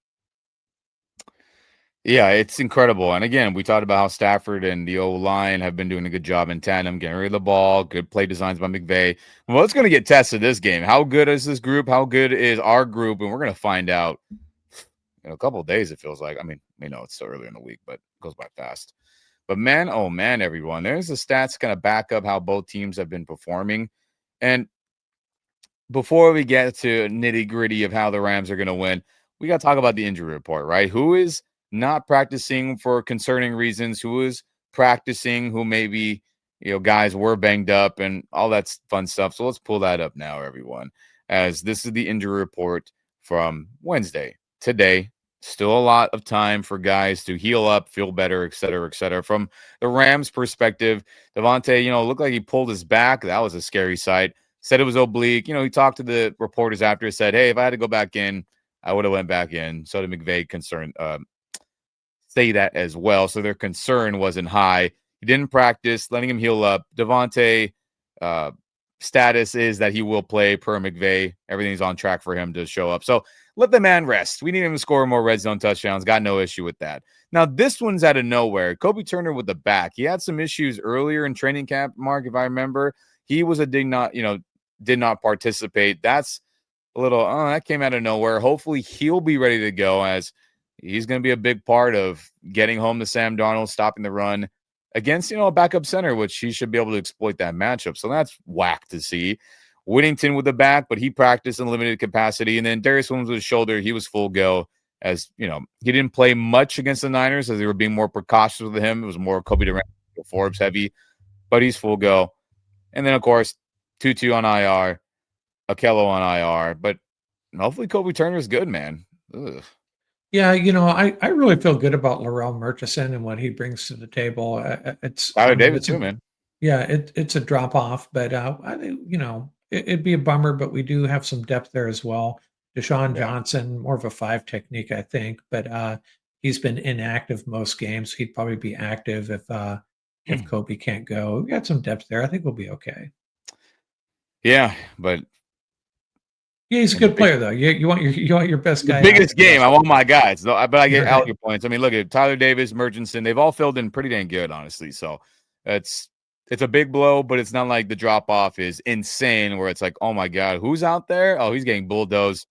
Yeah, it's incredible. And again, we talked about how Stafford and the O line have been doing a good job in tandem, getting rid of the ball, good play designs by McVay. Well, it's going to get tested this game. How good is this group? How good is our group? And we're going to find out in a couple of days, it feels like. I mean, it's still early in the week, but it goes by fast. But man, oh man, everyone, there's the stats kind of back up how both teams have been performing. And before we get to nitty gritty of how the Rams are going to win, we got to talk about the injury report, right? Who is not practicing for concerning reasons? Who is practicing? Who maybe, guys were banged up and all that fun stuff. So let's pull that up now, everyone, as this is the injury report from Wednesday. Today, still a lot of time for guys to heal up, feel better, et cetera, et cetera. From the Rams' perspective, Devontae, looked like he pulled his back. That was a scary sight. Said it was oblique. He talked to the reporters after, said, hey, if I had to go back in, I would have went back in. So did McVay say that as well. So their concern wasn't high. He didn't practice, letting him heal up. Devontae status is that he will play per McVay. Everything's on track for him to show up. So let the man rest. We need him to score more red zone touchdowns. Got no issue with that. Now, this one's out of nowhere. Kobe Turner with the back. He had some issues earlier in training camp, Mark, if I remember. He was did not participate. That's a little, that came out of nowhere. Hopefully he'll be ready to go, as he's going to be a big part of getting home to Sam Darnold, stopping the run against, a backup center, which he should be able to exploit that matchup. So that's whack to see. Whittington with the back, but he practiced in limited capacity. And then Darius Williams with his shoulder, he was full go. As he didn't play much against the Niners, as they were being more precautious with him. It was more Kobe Durant, Forbes heavy, but he's full go. And then, of course, Tutu on IR, Akello on IR. But hopefully Kobe Turner is good, man. Ugh. Yeah, I really feel good about Laurel Murchison and what he brings to the table. Tyler Davis too, man. Yeah, it's a drop off, but I think it'd be a bummer, but we do have some depth there as well. Deshaun Johnson, more of a 5 technique, I think, but he's been inactive most games. He'd probably be active if Kobe can't go. We got some depth there. I think we'll be okay. Yeah, but yeah, he's a good player though. You want your best guy. The biggest game. I want my guys, but I get all your points. I mean, look at Tyler Davis, Murchison. They've all filled in pretty dang good, honestly. So it's it's a big blow, but it's not like the drop off is insane where it's like, oh my God, who's out there? Oh, he's getting bulldozed.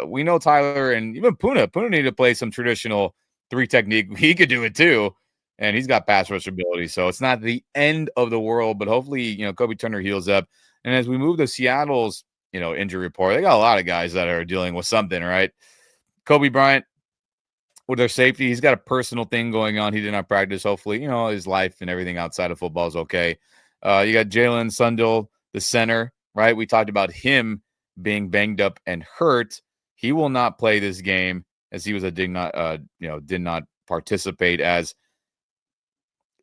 We know Tyler and even Puna. Puna needed to play some traditional three technique. He could do it too. And he's got pass rush ability. So it's not the end of the world, but hopefully, Kobe Turner heals up. And as we move to Seattle's, injury report, they got a lot of guys that are dealing with something, right? Kobe Bryant, with their safety, he's got a personal thing going on. He did not practice. Hopefully, his life and everything outside of football is okay. You got Jalen Sundell, the center, right? We talked about him being banged up and hurt. He will not play this game as he was did not participate as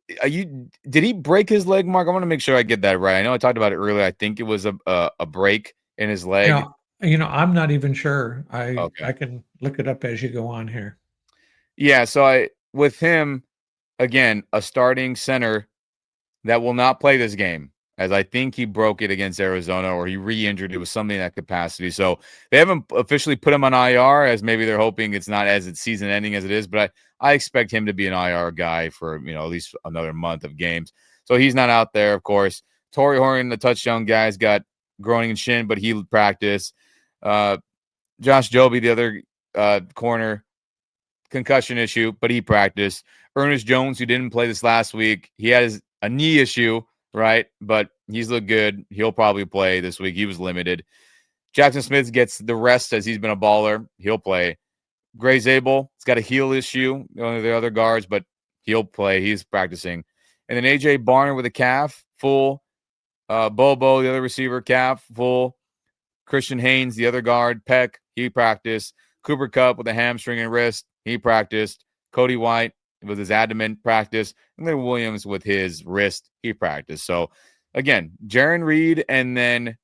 did he break his leg, Mark? I want to make sure I get that right. I know I talked about it earlier. I think it was a break in his You leg. know I'm not even sure. I Okay. can look it up as you go on here. Yeah, so I with him again, a starting center that will not play this game, as I think he broke it against Arizona or he re-injured it with something in that capacity. So they haven't officially put him on IR, as maybe they're hoping it's not as it's season ending as it is, but I expect him to be an IR guy for at least another month of games. So he's not out there, of course. Torrey Horn, the touchdown guy's got groaning and shin, but he practiced. Josh Joby, the other corner, concussion issue, but he practiced. Ernest Jones, who didn't play this last week, he has a knee issue, right? But he's looked good. He'll probably play this week. He was limited. Jackson Smith gets the rest as he's been a baller. He'll play. Gray Zabel, he's got a heel issue. One of the other guards, but he'll play. He's practicing. And then AJ Barner with a calf, full. Bobo, the other receiver, calf, full. Christian Haynes, the other guard, Peck, he practiced. Cooper Kupp with a hamstring and wrist, he practiced. Cody White with his abdomen practice. And then Williams with his wrist, he practiced. So, again, Jaron Reed and then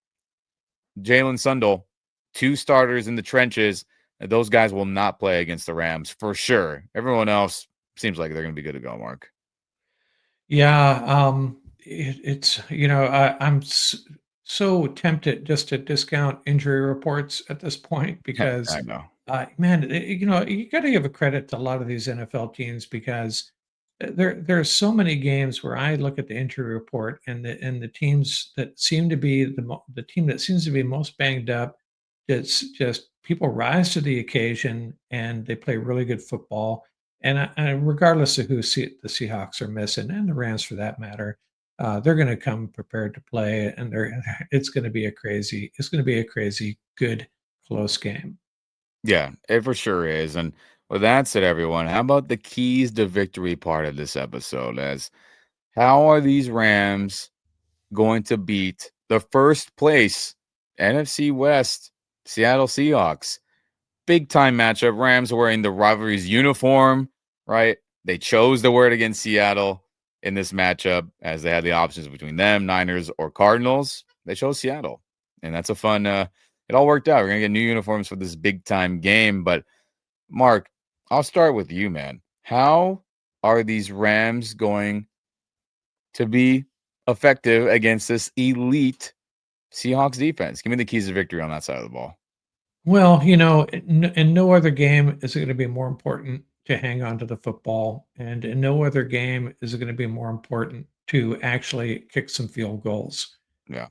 Jalen Sundell, two starters in the trenches. Those guys will not play against the Rams for sure. Everyone else seems like they're going to be good to go, Mark. Yeah, it's I'm so tempted just to discount injury reports at this point I because, know. man, you got to give a credit to a lot of these NFL teams because there are so many games where I look at the injury report and the teams that seem to be the team that seems to be most banged up. It's just people rise to the occasion and they play really good football and regardless of the Seahawks are missing, and the Rams for that matter, they're going to come prepared to play, and it's going to be a crazy good close game. Yeah, it for sure is. And with that said, everyone, how about the keys to victory part of this episode? As how are these Rams going to beat the first place NFC West Seattle Seahawks? Big time matchup. Rams wearing the rivalry's uniform, right? They chose to wear it against Seattle in this matchup as they had the options between them, Niners, or Cardinals. They chose Seattle. And that's a fun it all worked out. We're gonna get new uniforms for this big time game. But Mark, I'll start with you, man. How are these Rams going to be effective against this elite Seahawks defense? Give me the keys to victory on that side of the ball. Well, in no other game is it going to be more important to hang on to the football, and in no other game is it going to be more important to actually kick some field goals. Yeah.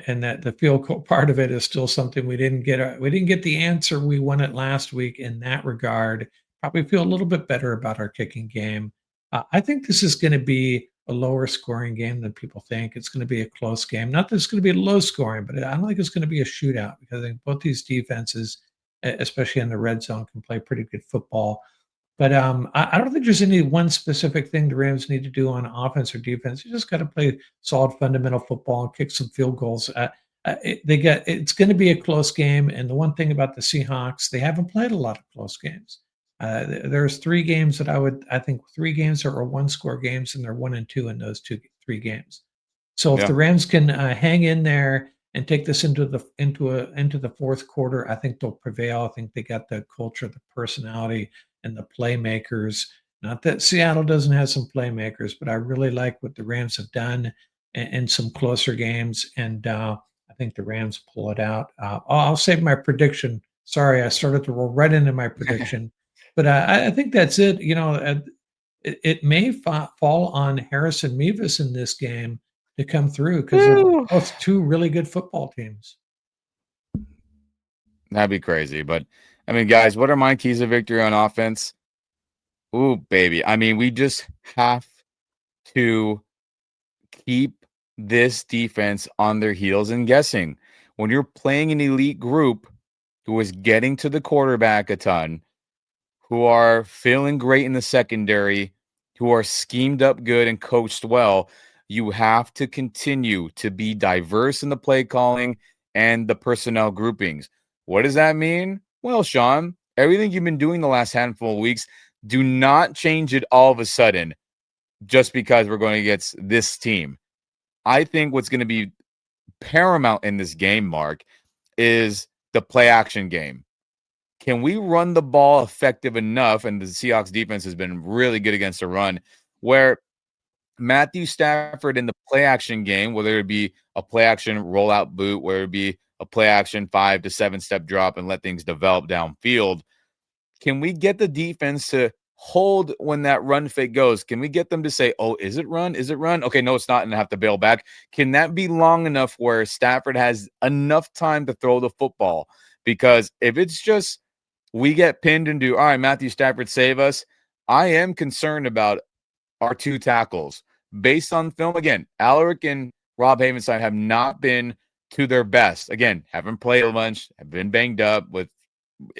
And that the field goal part of it is still something we didn't get. We didn't get the answer we wanted last week in that regard. Probably feel a little bit better about our kicking game. I think this is going to be a lower scoring game than people think. It's going to be a close game. Not that it's going to be low scoring, but I don't think it's going to be a shootout because I think both these defenses, especially in the red zone, can play pretty good football. But I don't think there's any one specific thing the Rams need to do on offense or defense. You just got to play solid fundamental football and kick some field goals. It's going to be a close game. And the one thing about the Seahawks, they haven't played a lot of close games. There's three games that I think three games are one score games, and they're 1-2 in those three games. So if Yeah. the Rams can hang in there and take this into the fourth quarter, I think they'll prevail. I think they got the culture, the personality, and the playmakers. Not that Seattle doesn't have some playmakers, but I really like what the Rams have done in some closer games, and I think the Rams pull it out. I'll save my prediction. Sorry, I started to roll right into my prediction, but I think that's it. It may fall on Harrison Mevis in this game to come through because they're Woo! both two really good football teams. That'd be crazy. But I mean, guys, what are my keys of victory on offense? Ooh, baby. I mean, we just have to keep this defense on their heels and guessing. When you're playing an elite group who is getting to the quarterback a ton, who are feeling great in the secondary, who are schemed up good and coached well, you have to continue to be diverse in the play calling and the personnel groupings. What does that mean? Well, Sean, everything you've been doing the last handful of weeks, do not change it all of a sudden just because we're going against this team. I think what's going to be paramount in this game, Mark, is the play action game. Can we run the ball effective enough? And the Seahawks defense has been really good against the run, where Matthew Stafford in the play action game, whether it be a play action rollout boot, whether it be a play action 5 to 7 step drop and let things develop downfield, can we get the defense to hold when that run fake goes? Can we get them to say, oh, is it run? Is it run? Okay, no, it's not, and have to bail back. Can that be long enough where Stafford has enough time to throw the football? Because if it's just we get pinned and do, all right, Matthew Stafford, save us, I am concerned about our two tackles. Based on film, again, Alaric and Rob Havenstein have not been to their best. Again, haven't played a bunch, have been banged up with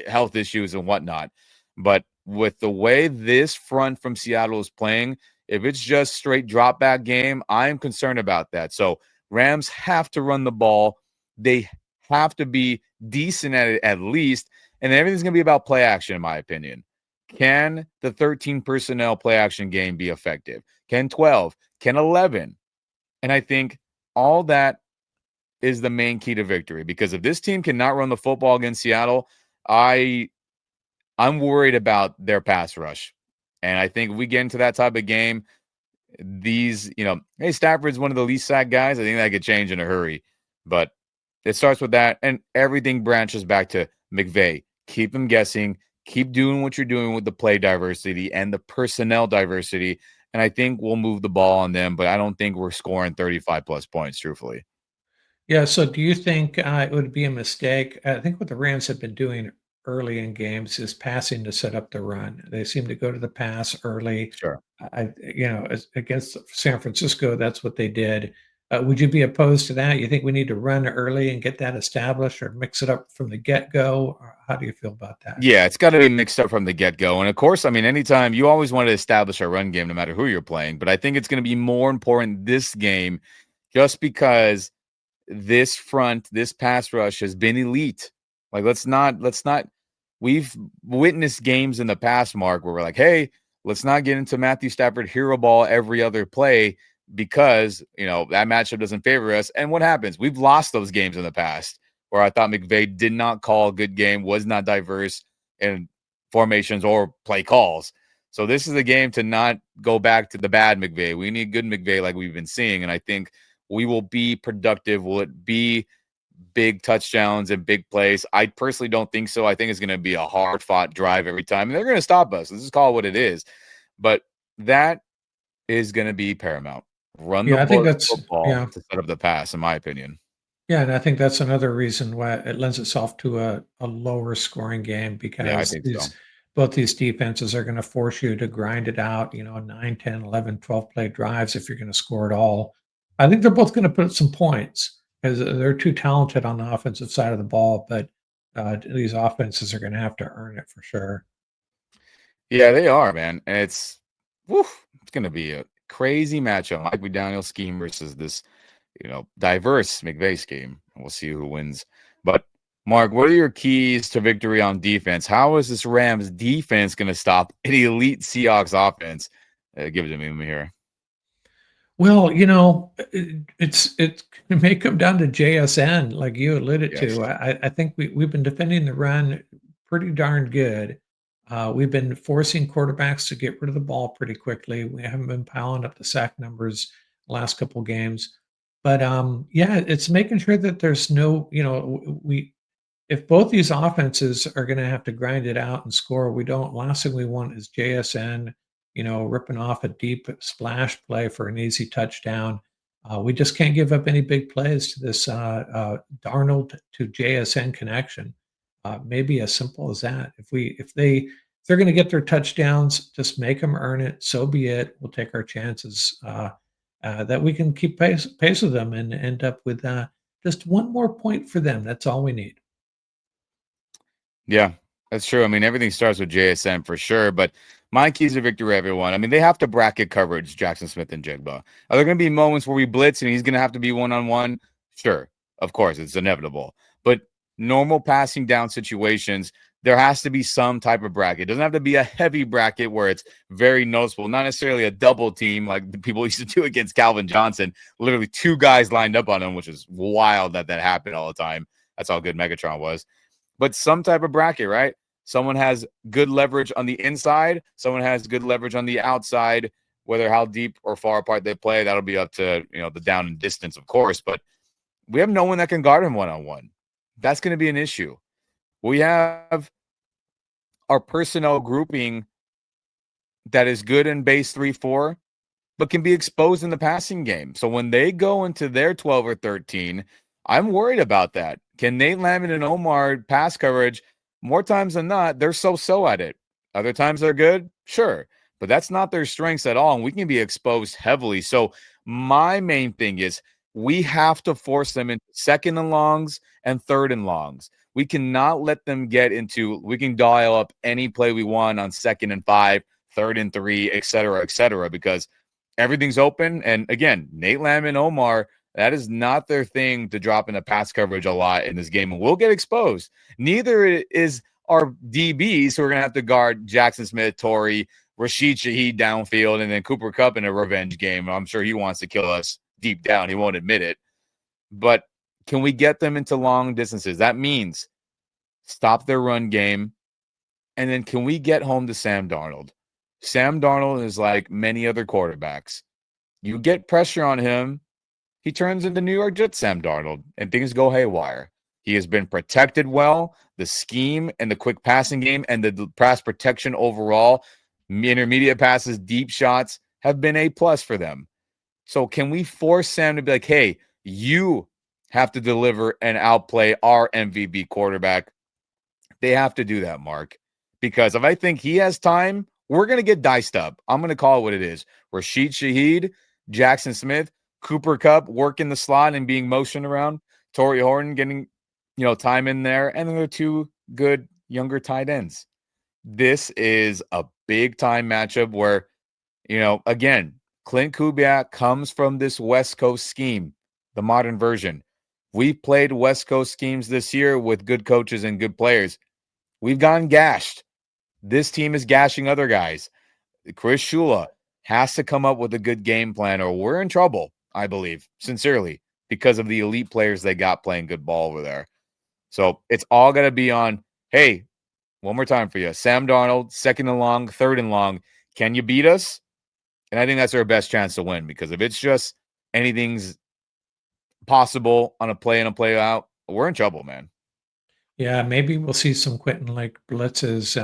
health issues and whatnot. But with the way this front from Seattle is playing, if it's just straight drop back game, I'm concerned about that. So Rams have to run the ball. They have to be decent at it at least. And everything's going to be about play action, in my opinion. Can the 13 personnel play action game be effective? Can 12? Can 11? And I think all that is the main key to victory, because if this team cannot run the football against Seattle, I'm worried about their pass rush. And I think if we get into that type of game, hey, Stafford's one of the least sacked guys. I think that could change in a hurry. But it starts with that, and everything branches back to McVay. Keep them guessing. Keep doing what you're doing with the play diversity and the personnel diversity. And I think we'll move the ball on them, but I don't think we're scoring 35 plus points, truthfully. Yeah, so do you think, it would be a mistake? I think what the Rams have been doing early in games is passing to set up the run. They seem to go to the pass early. Sure. As against San Francisco, that's what they did. Would you be opposed to that? You think we need to run early and get that established or mix it up from the get-go? Or how do you feel about that? Yeah, it's got to be mixed up from the get go. And of course, I mean, anytime you always want to establish a run game, no matter who you're playing. But I think it's going to be more important this game just because this front, this pass rush has been elite. Like, let's not, we've witnessed games in the past, Mark, where we're like, hey, let's not get into Matthew Stafford hero ball every other play because, that matchup doesn't favor us. And what happens? We've lost those games in the past where I thought McVay did not call a good game, was not diverse in formations or play calls. So this is a game to not go back to the bad McVay. We need good McVay like we've been seeing. And I think we will be productive. Will it be big touchdowns and big plays? I personally don't think so. I think it's going to be a hard fought drive every time. And they're going to stop us. Let's just call it what it is. But that is going to be paramount. Run the Yeah, I think that's football yeah. to set up the pass, in my opinion. Yeah, and I think that's another reason why it lends itself to a lower scoring game Yeah, I because think so. these both these defenses are going to force you to grind it out, 9, 10, 11, 12 play drives if you're going to score it all. I think they're both going to put some points because they're too talented on the offensive side of the ball, but these offenses are going to have to earn it for sure. Yeah, they are, man. And it's going to be a crazy matchup. Mike McDaniel's scheme versus this, diverse McVay scheme. We'll see who wins. But Mark, what are your keys to victory on defense? How is this Rams defense going to stop an elite Seahawks offense? Give it to me here. Well, it may come down to JSN, like you alluded Yes. to. I think we've been defending the run pretty darn good. We've been forcing quarterbacks to get rid of the ball pretty quickly. We haven't been piling up the sack numbers the last couple games. But yeah, it's making sure that there's no, we if both these offenses are going to have to grind it out and score, we don't. Last thing we want is JSN, ripping off a deep splash play for an easy touchdown. We just can't give up any big plays to this Darnold to JSN connection. Maybe as simple as that. If they're going to get their touchdowns, just make them earn it. So be it. We'll take our chances that we can keep pace with them and end up with just one more point for them. That's all we need. Yeah, that's true. I mean, everything starts with JSN for sure, but my keys to victory, everyone. I mean, they have to bracket coverage, Jackson Smith and Jigba. Are there going to be moments where we blitz and he's going to have to be one-on-one? Sure, of course, it's inevitable. But normal passing down situations, there has to be some type of bracket. It doesn't have to be a heavy bracket where it's very noticeable, not necessarily a double team like the people used to do against Calvin Johnson. Literally two guys lined up on him, which is wild that happened all the time. That's how good Megatron was. But some type of bracket, right? Someone has good leverage on the inside. Someone has good leverage on the outside. Whether how deep or far apart they play, that'll be up to the down and distance, of course. But we have no one that can guard him one-on-one. That's going to be an issue. We have our personnel grouping that is good in base 3-4, but can be exposed in the passing game. So when they go into their 12 or 13, I'm worried about that. Can Nate Lamont and Omar pass coverage? More times than not, they're so-so at it. Other times they're good, sure, but that's not their strengths at all, and we can be exposed heavily. So my main thing is we have to force them into second and longs and third and longs. We cannot let them get into, we can dial up any play we want on 2nd and 5, 3rd and 3, et cetera, because everything's open. And again, Nate Lamont and Omar, that is not their thing to drop into pass coverage a lot in this game, and we'll get exposed. Neither is our DBs, who are going to have to guard Jackson Smith, Torrey, Rashid Shaheed downfield, and then Cooper Kupp in a revenge game. I'm sure he wants to kill us deep down. He won't admit it. But can we get them into long distances? That means stop their run game. And then can we get home to Sam Darnold? Sam Darnold is like many other quarterbacks. You get pressure on him, he turns into New York Jets Sam Darnold, and things go haywire. He has been protected well. The scheme and the quick passing game and the pass protection overall, intermediate passes, deep shots have been A+ for them. So can we force Sam to be like, hey, you have to deliver and outplay our MVP quarterback? They have to do that, Mark, because if I think he has time, we're going to get diced up. I'm going to call it what it is. Rashid Shaheed, Jackson Smith, Cooper Kupp working the slot and being motioned around, Torrey Horton getting, time in there, and then they're two good younger tight ends. This is a big time matchup where, again, Clint Kubiak comes from this West Coast scheme, the modern version. We've played West Coast schemes this year with good coaches and good players. We've gotten gashed. This team is gashing other guys. Chris Shula has to come up with a good game plan, or we're in trouble, I believe, sincerely, because of the elite players they got playing good ball over there. So it's all going to be on, hey, one more time for you. Sam Darnold, 2nd and long, 3rd and long. Can you beat us? And I think that's our best chance to win, because if it's just anything's possible on a play in and play out, we're in trouble, man. Yeah, maybe we'll see some Quentin like blitzes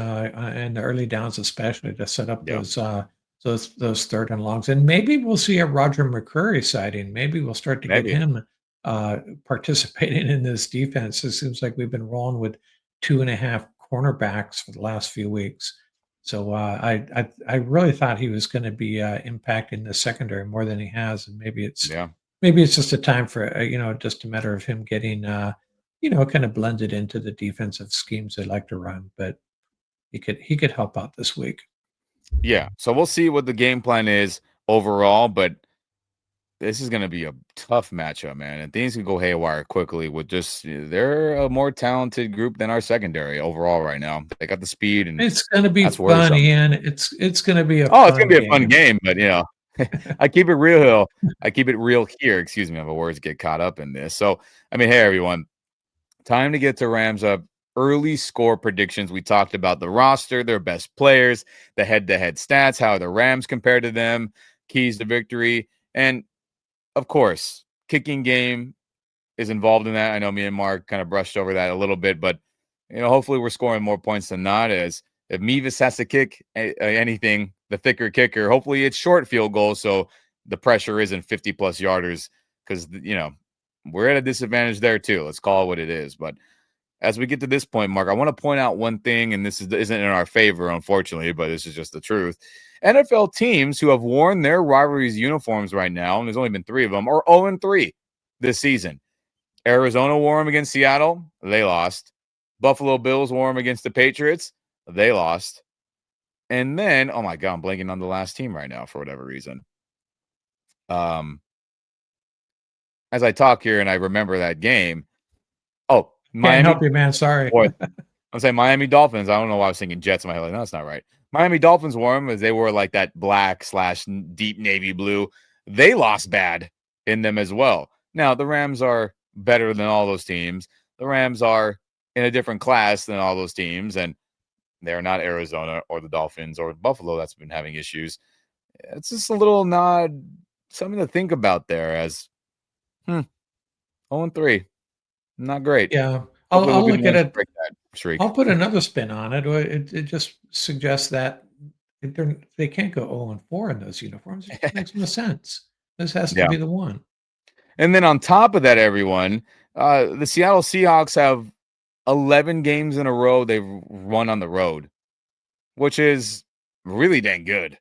in the early downs, especially to set up Yeah, those third and longs, and maybe we'll see a Roger McCreary sighting. Maybe we'll start to get maybe. him participating in this defense. It seems like we've been rolling with 2.5 cornerbacks for the last few weeks. So I really thought he was going to be impacting the secondary more than he has, and Yeah. maybe it's just a time for just a matter of him getting kind of blended into the defensive schemes they like to run. But he could help out this week. Yeah. So we'll see what the game plan is overall, but this is going to be a tough matchup, man. And things can go haywire quickly with just, they're a more talented group than our secondary overall right now. They got the speed, and It's going to be that's fun, worrisome. Ian. It's going to be a Oh, it's going fun to be a fun game. game, but, I keep it real. I keep it real here. Excuse me if my words get caught up in this. So, I mean, hey, everyone, time to get to Rams up. Early score predictions. We talked about the roster, their best players, the head-to-head stats, how the Rams compare to them, keys to victory, and of course, kicking game is involved in that. I know me and Mark kind of brushed over that a little bit, but hopefully we're scoring more points than not. As if Mevis has to kick anything, the thicker kicker, hopefully it's short field goals, so the pressure isn't 50 plus yarders because, we're at a disadvantage there too. Let's call it what it is. But as we get to this point, Mark, I want to point out one thing, and isn't in our favor, unfortunately, but this is just the truth. NFL teams who have worn their rivalries uniforms right now, and there's only been 3 of them, are 0-3 this season. Arizona wore them against Seattle. They lost. Buffalo Bills wore them against the Patriots. They lost. And then, oh my God, I'm blanking on the last team right now for whatever reason. As I talk here and I remember that game. Oh, Can't Miami. help you, man. Sorry. Boy, I'm saying Miami Dolphins. I don't know why I was thinking Jets in my head. Like, no, that's not right. Miami Dolphins wore them as they were like that black / deep navy blue. They lost bad in them as well. Now, the Rams are better than all those teams. The Rams are in a different class than all those teams, and they're not Arizona or the Dolphins or Buffalo that's been having issues. It's just a little nod, something to think about there as 0-3. Not great. Yeah. Hopefully we'll I'll be the look at ones to it. break that streak. I'll put another spin on it. It just suggests that they can't go 0-4 in those uniforms. It just makes no sense. This has to Yeah. be the one. And then on top of that, everyone, the Seattle Seahawks have 11 games in a row they've run on the road, which is really dang good.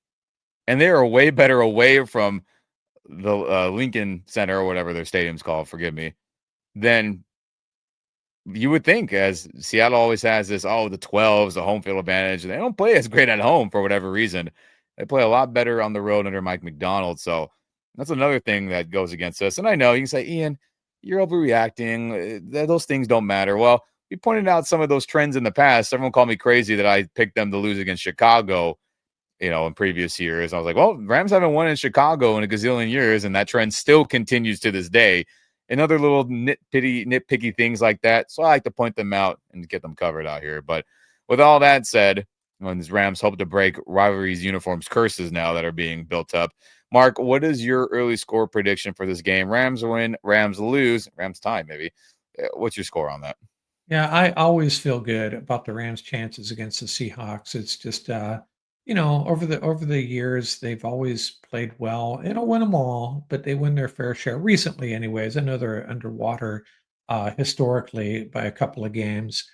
And they are way better away from the Lincoln Center or whatever their stadium's called, forgive me, than you would think, as Seattle always has this, the 12s, the home field advantage. They don't play as great at home for whatever reason. They play a lot better on the road under Mike McDonald. So that's another thing that goes against us. And I know you can say, Ian, you're overreacting. Those things don't matter. Well, we pointed out some of those trends in the past. Everyone called me crazy that I picked them to lose against Chicago, in previous years. I was like, well, Rams haven't won in Chicago in a gazillion years, and that trend still continues to this day. And other little nitpicky things like that. So I like to point them out and get them covered out here. But with all that said, when these Rams hope to break rivalries, uniforms, curses now that are being built up. Mark, what is your early score prediction for this game? Rams win, Rams lose, Rams tie maybe. What's your score on that? Yeah, I always feel good about the Rams' chances against the Seahawks. It's just, over the years, they've always played well. They don't win them all, but they win their fair share. Recently, anyways. I know they're underwater historically by a couple of games.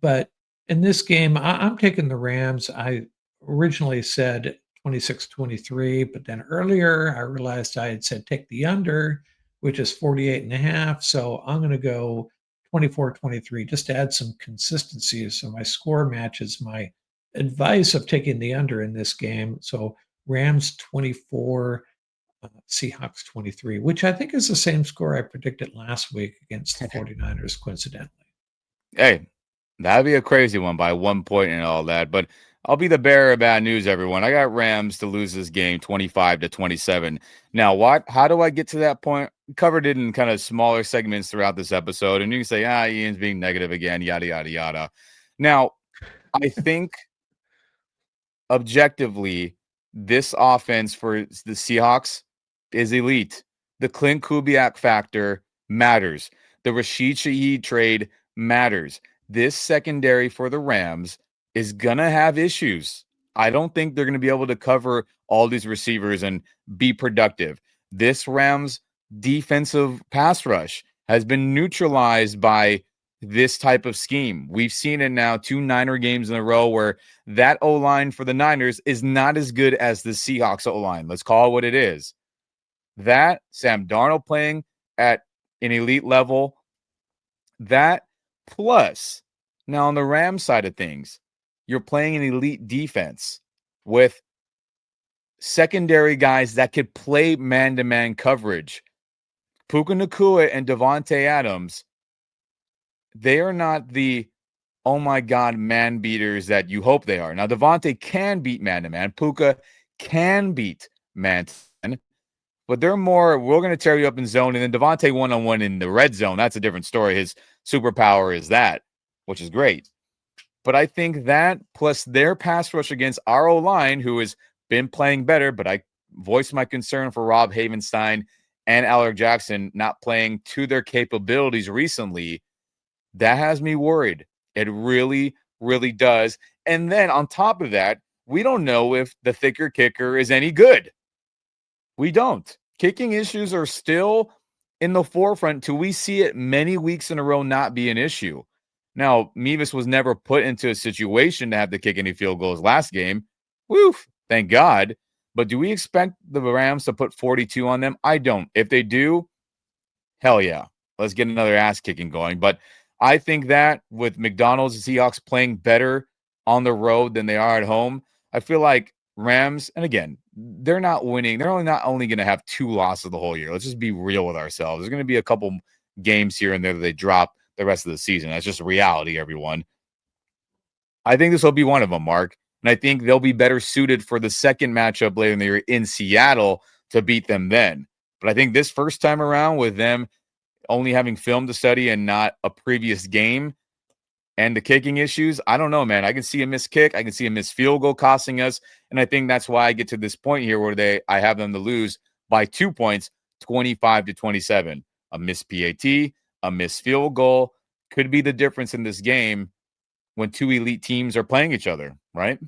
But in this game, I'm taking the Rams. I originally said 26-23, but then earlier I realized I had said take the under, which is 48.5. So I'm going to go 24-23 just to add some consistency. So my score matches my advice of taking the under in this game. So Rams 24, Seahawks 23, which I think is the same score I predicted last week against the 49ers, coincidentally. Hey, that'd be a crazy one by 1 point and all that. But I'll be the bearer of bad news, everyone. I got Rams to lose this game 25-27. Now, how do I get to that point? Covered it in kind of smaller segments throughout this episode. And you can say, Ian's being negative again, yada, yada, yada. Now, I think objectively, this offense for the Seahawks is elite. The Clint Kubiak factor matters. The Rashid Shaheed trade matters. This secondary for the Rams is going to have issues. I don't think they're going to be able to cover all these receivers and be productive. This Rams defensive pass rush has been neutralized by this type of scheme. We've seen it now 2 Niner games in a row where that O-line for the Niners is not as good as the Seahawks O-line. Let's call it what it is. That, Sam Darnold playing at an elite level, that plus, now on the Rams side of things, you're playing an elite defense with secondary guys that could play man-to-man coverage. Puka Nacua and Devontae Adams, they are not the, oh my God, man beaters that you hope they are. Now, Devontae can beat man-to-man. Puka can beat man-to-man. But they're more, we're going to tear you up in zone. And then Devontae one-on-one in the red zone, that's a different story. His superpower is that, which is great. But I think that plus their pass rush against our O-line, who has been playing better, but I voiced my concern for Rob Havenstein and Alec Jackson not playing to their capabilities recently. That has me worried. It really, really does. And then on top of that, we don't know if the thicker kicker is any good. We don't. Kicking issues are still in the forefront till we see it many weeks in a row not be an issue. Now, Mevis was never put into a situation to have to kick any field goals last game. Woof, thank God. But do we expect the Rams to put 42 on them? I don't. If they do, hell yeah. Let's get another ass kicking going. But I think that with McDonald's and Seahawks playing better on the road than they are at home, I feel like Rams, and again, they're not winning. They're only not only going to have 2 losses the whole year. Let's just be real with ourselves. There's going to be a couple games here and there that they drop the rest of the season. That's just reality, everyone. I think this will be one of them, Mark. And I think they'll be better suited for the second matchup later in the year in Seattle to beat them then. But I think this first time around with them only having film to study and not a previous game and the kicking issues, I don't know, man. I can see a missed kick. I can see a missed field goal costing us. And I think that's why I get to this point here where I have them to lose by 2 points, 25-27. A missed PAT, a missed field goal could be the difference in this game when two elite teams are playing each other, right?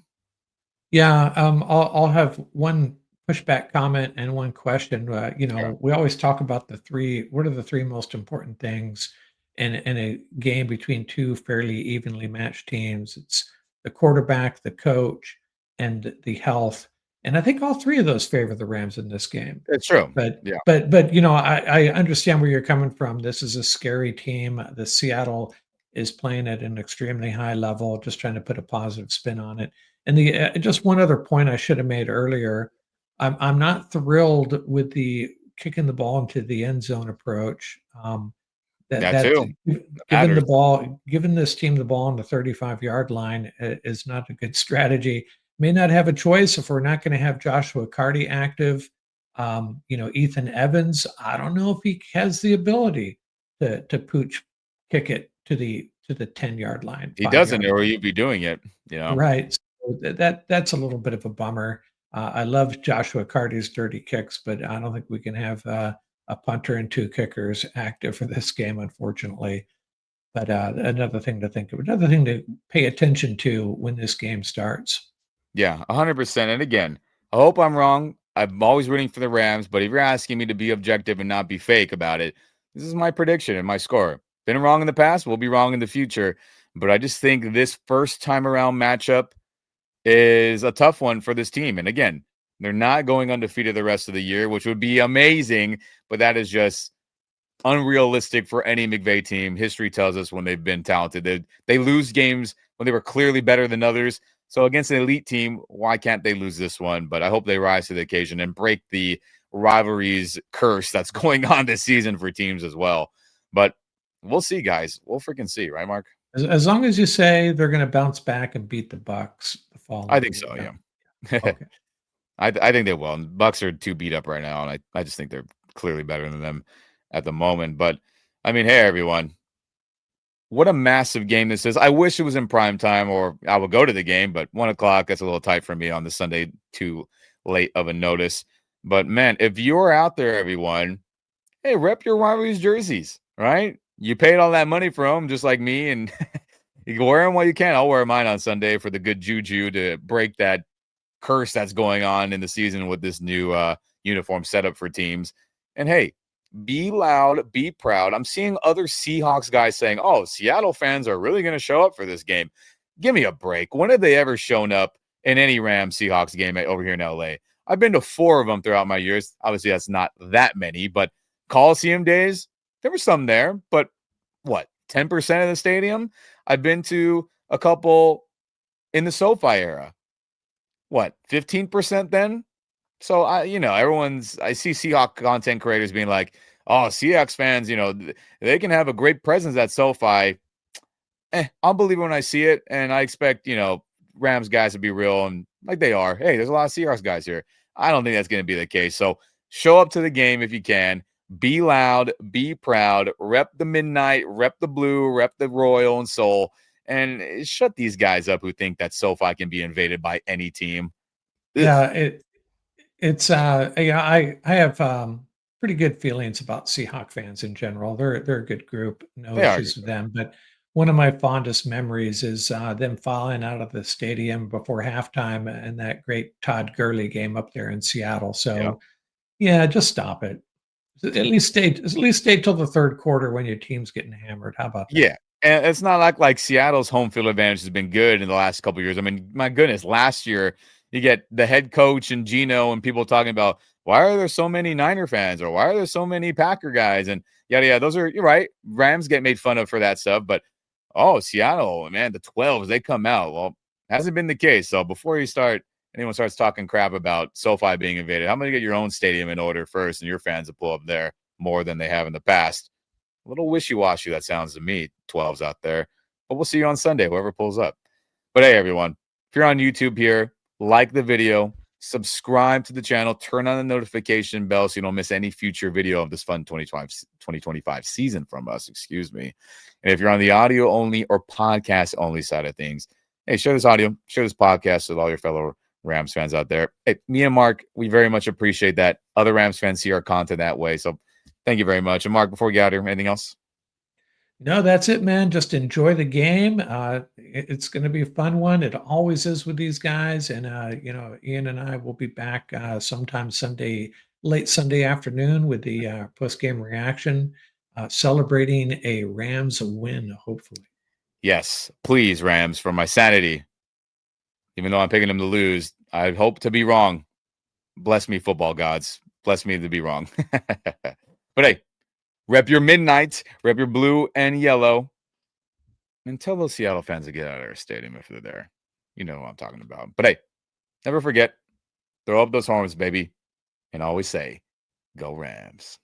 Yeah, I'll have one pushback comment and one question. Sure. We always talk about the three. What are the three most important things in a game between two fairly evenly matched teams? It's the quarterback, the coach, and the health. And I think all three of those favor the Rams in this game. It's true. But Yeah. I understand where you're coming from. This is a scary team. The Seattle is playing at an extremely high level, just trying to put a positive spin on it. And the just one other point I should have made earlier, I'm not thrilled with the kicking the ball into the end zone approach. That too. That matters. Giving this team the ball on the 35-yard line is not a good strategy. May not have a choice if we're not going to have Joshua Carty active. Ethan Evans, I don't know if he has the ability to pooch kick it to the 10-yard line, He 5 doesn't, yard or line. you'd be doing it, Right. So that's a little bit of a bummer. I love Joshua Carty's dirty kicks, but I don't think we can have a punter and two kickers active for this game, unfortunately. But another thing to think of, another thing to pay attention to when this game starts. Yeah, 100%. And again, I hope I'm wrong. I'm always rooting for the Rams, but if you're asking me to be objective and not be fake about it, this is my prediction and my score. Been wrong in the past, we'll be wrong in the future. But I just think this first time around matchup is a tough one for this team. And again, they're not going undefeated the rest of the year, which would be amazing, but that is just unrealistic for any McVay team. History tells us when they've been talented, they lose games when they were clearly better than others. So against an elite team, why can't they lose this one? But I hope they rise to the occasion and break the rivalries curse that's going on this season for teams as well. But we'll see, guys. We'll freaking see, right, Mark? As long as you say they're going to bounce back and beat the Bucks the I following think week. so. Yeah. Okay. I think they will. And Bucks are too beat up right now, and I just think they're clearly better than them at the moment. But I mean, hey, everyone, what a massive game this is. I wish it was in prime time or I would go to the game, but 1 o'clock, that's a little tight for me on the Sunday, too late of a notice. But man, if you're out there, everyone, hey, rep your rivalries jerseys, right? You paid all that money for them, just like me, and you can wear them while you can. I'll wear mine on Sunday for the good juju to break that curse that's going on in the season with this new uniform setup for teams. And hey, be loud, be proud. I'm seeing other Seahawks guys saying, "Oh, Seattle fans are really going to show up for this game." Give me a break. When have they ever shown up in any Rams Seahawks game over here in LA? I've been to 4 of them throughout my years. Obviously, that's not that many, but Coliseum days, there were some there, but what, 10% of the stadium? I've been to a couple in the SoFi era. What, 15% then? So I see Seahawk content creators being like, "Oh, Seahawks fans, they can have a great presence at SoFi." I'll believe it when I see it, and I expect Rams guys to be real and like they are. Hey, there's a lot of Seahawks guys here. I don't think that's going to be the case. So show up to the game if you can. Be loud, be proud, rep the midnight, rep the blue, rep the royal and soul, and shut these guys up who think that SoFi can be invaded by any team. Ugh, Yeah, I have pretty good feelings about Seahawk fans in general. They're a good group, no they are. issues with them. But one of my fondest memories is them falling out of the stadium before halftime in that great Todd Gurley game up there in Seattle. Yeah. So Yeah, just stop it. At least stay till the third quarter when your team's getting hammered. How about that? Yeah, and it's not like Seattle's home field advantage has been good in the last couple of years. I mean, my goodness, last year you get the head coach and Gino and people talking about why are there so many Niner fans or why are there so many Packer guys and yada yada. Those are you're right. Rams get made fun of for that stuff, but oh, Seattle, man, the 12s they come out. Well, hasn't been the case. So before anyone starts talking crap about SoFi being invaded, I'm gonna get your own stadium in order first and your fans to pull up there more than they have in the past. A little wishy-washy that sounds to me, 12s out there. But we'll see you on Sunday, whoever pulls up. But hey, everyone, if you're on YouTube here, like the video, subscribe to the channel, turn on the notification bell so you don't miss any future video of this fun 2025 season from us, excuse me. And if you're on the audio only or podcast only side of things, hey, share this audio, share this podcast with all your fellow Rams fans out there. Hey, me and Mark, we very much appreciate that. Other Rams fans see our content that way. So thank you very much. And Mark, before we get out of here, anything else? No, that's it, man. Just enjoy the game. It's going to be a fun one. It always is with these guys. And, Ian and I will be back sometime late Sunday afternoon with the post-game reaction, celebrating a Rams win, hopefully. Yes, please, Rams, for my sanity. Even though I'm picking them to lose, I hope to be wrong. Bless me, football gods. Bless me to be wrong. But hey, rep your midnight, rep your blue and yellow, and tell those Seattle fans to get out of their stadium if they're there. You know what I'm talking about. But hey, never forget, throw up those horns, baby, and always say, go Rams.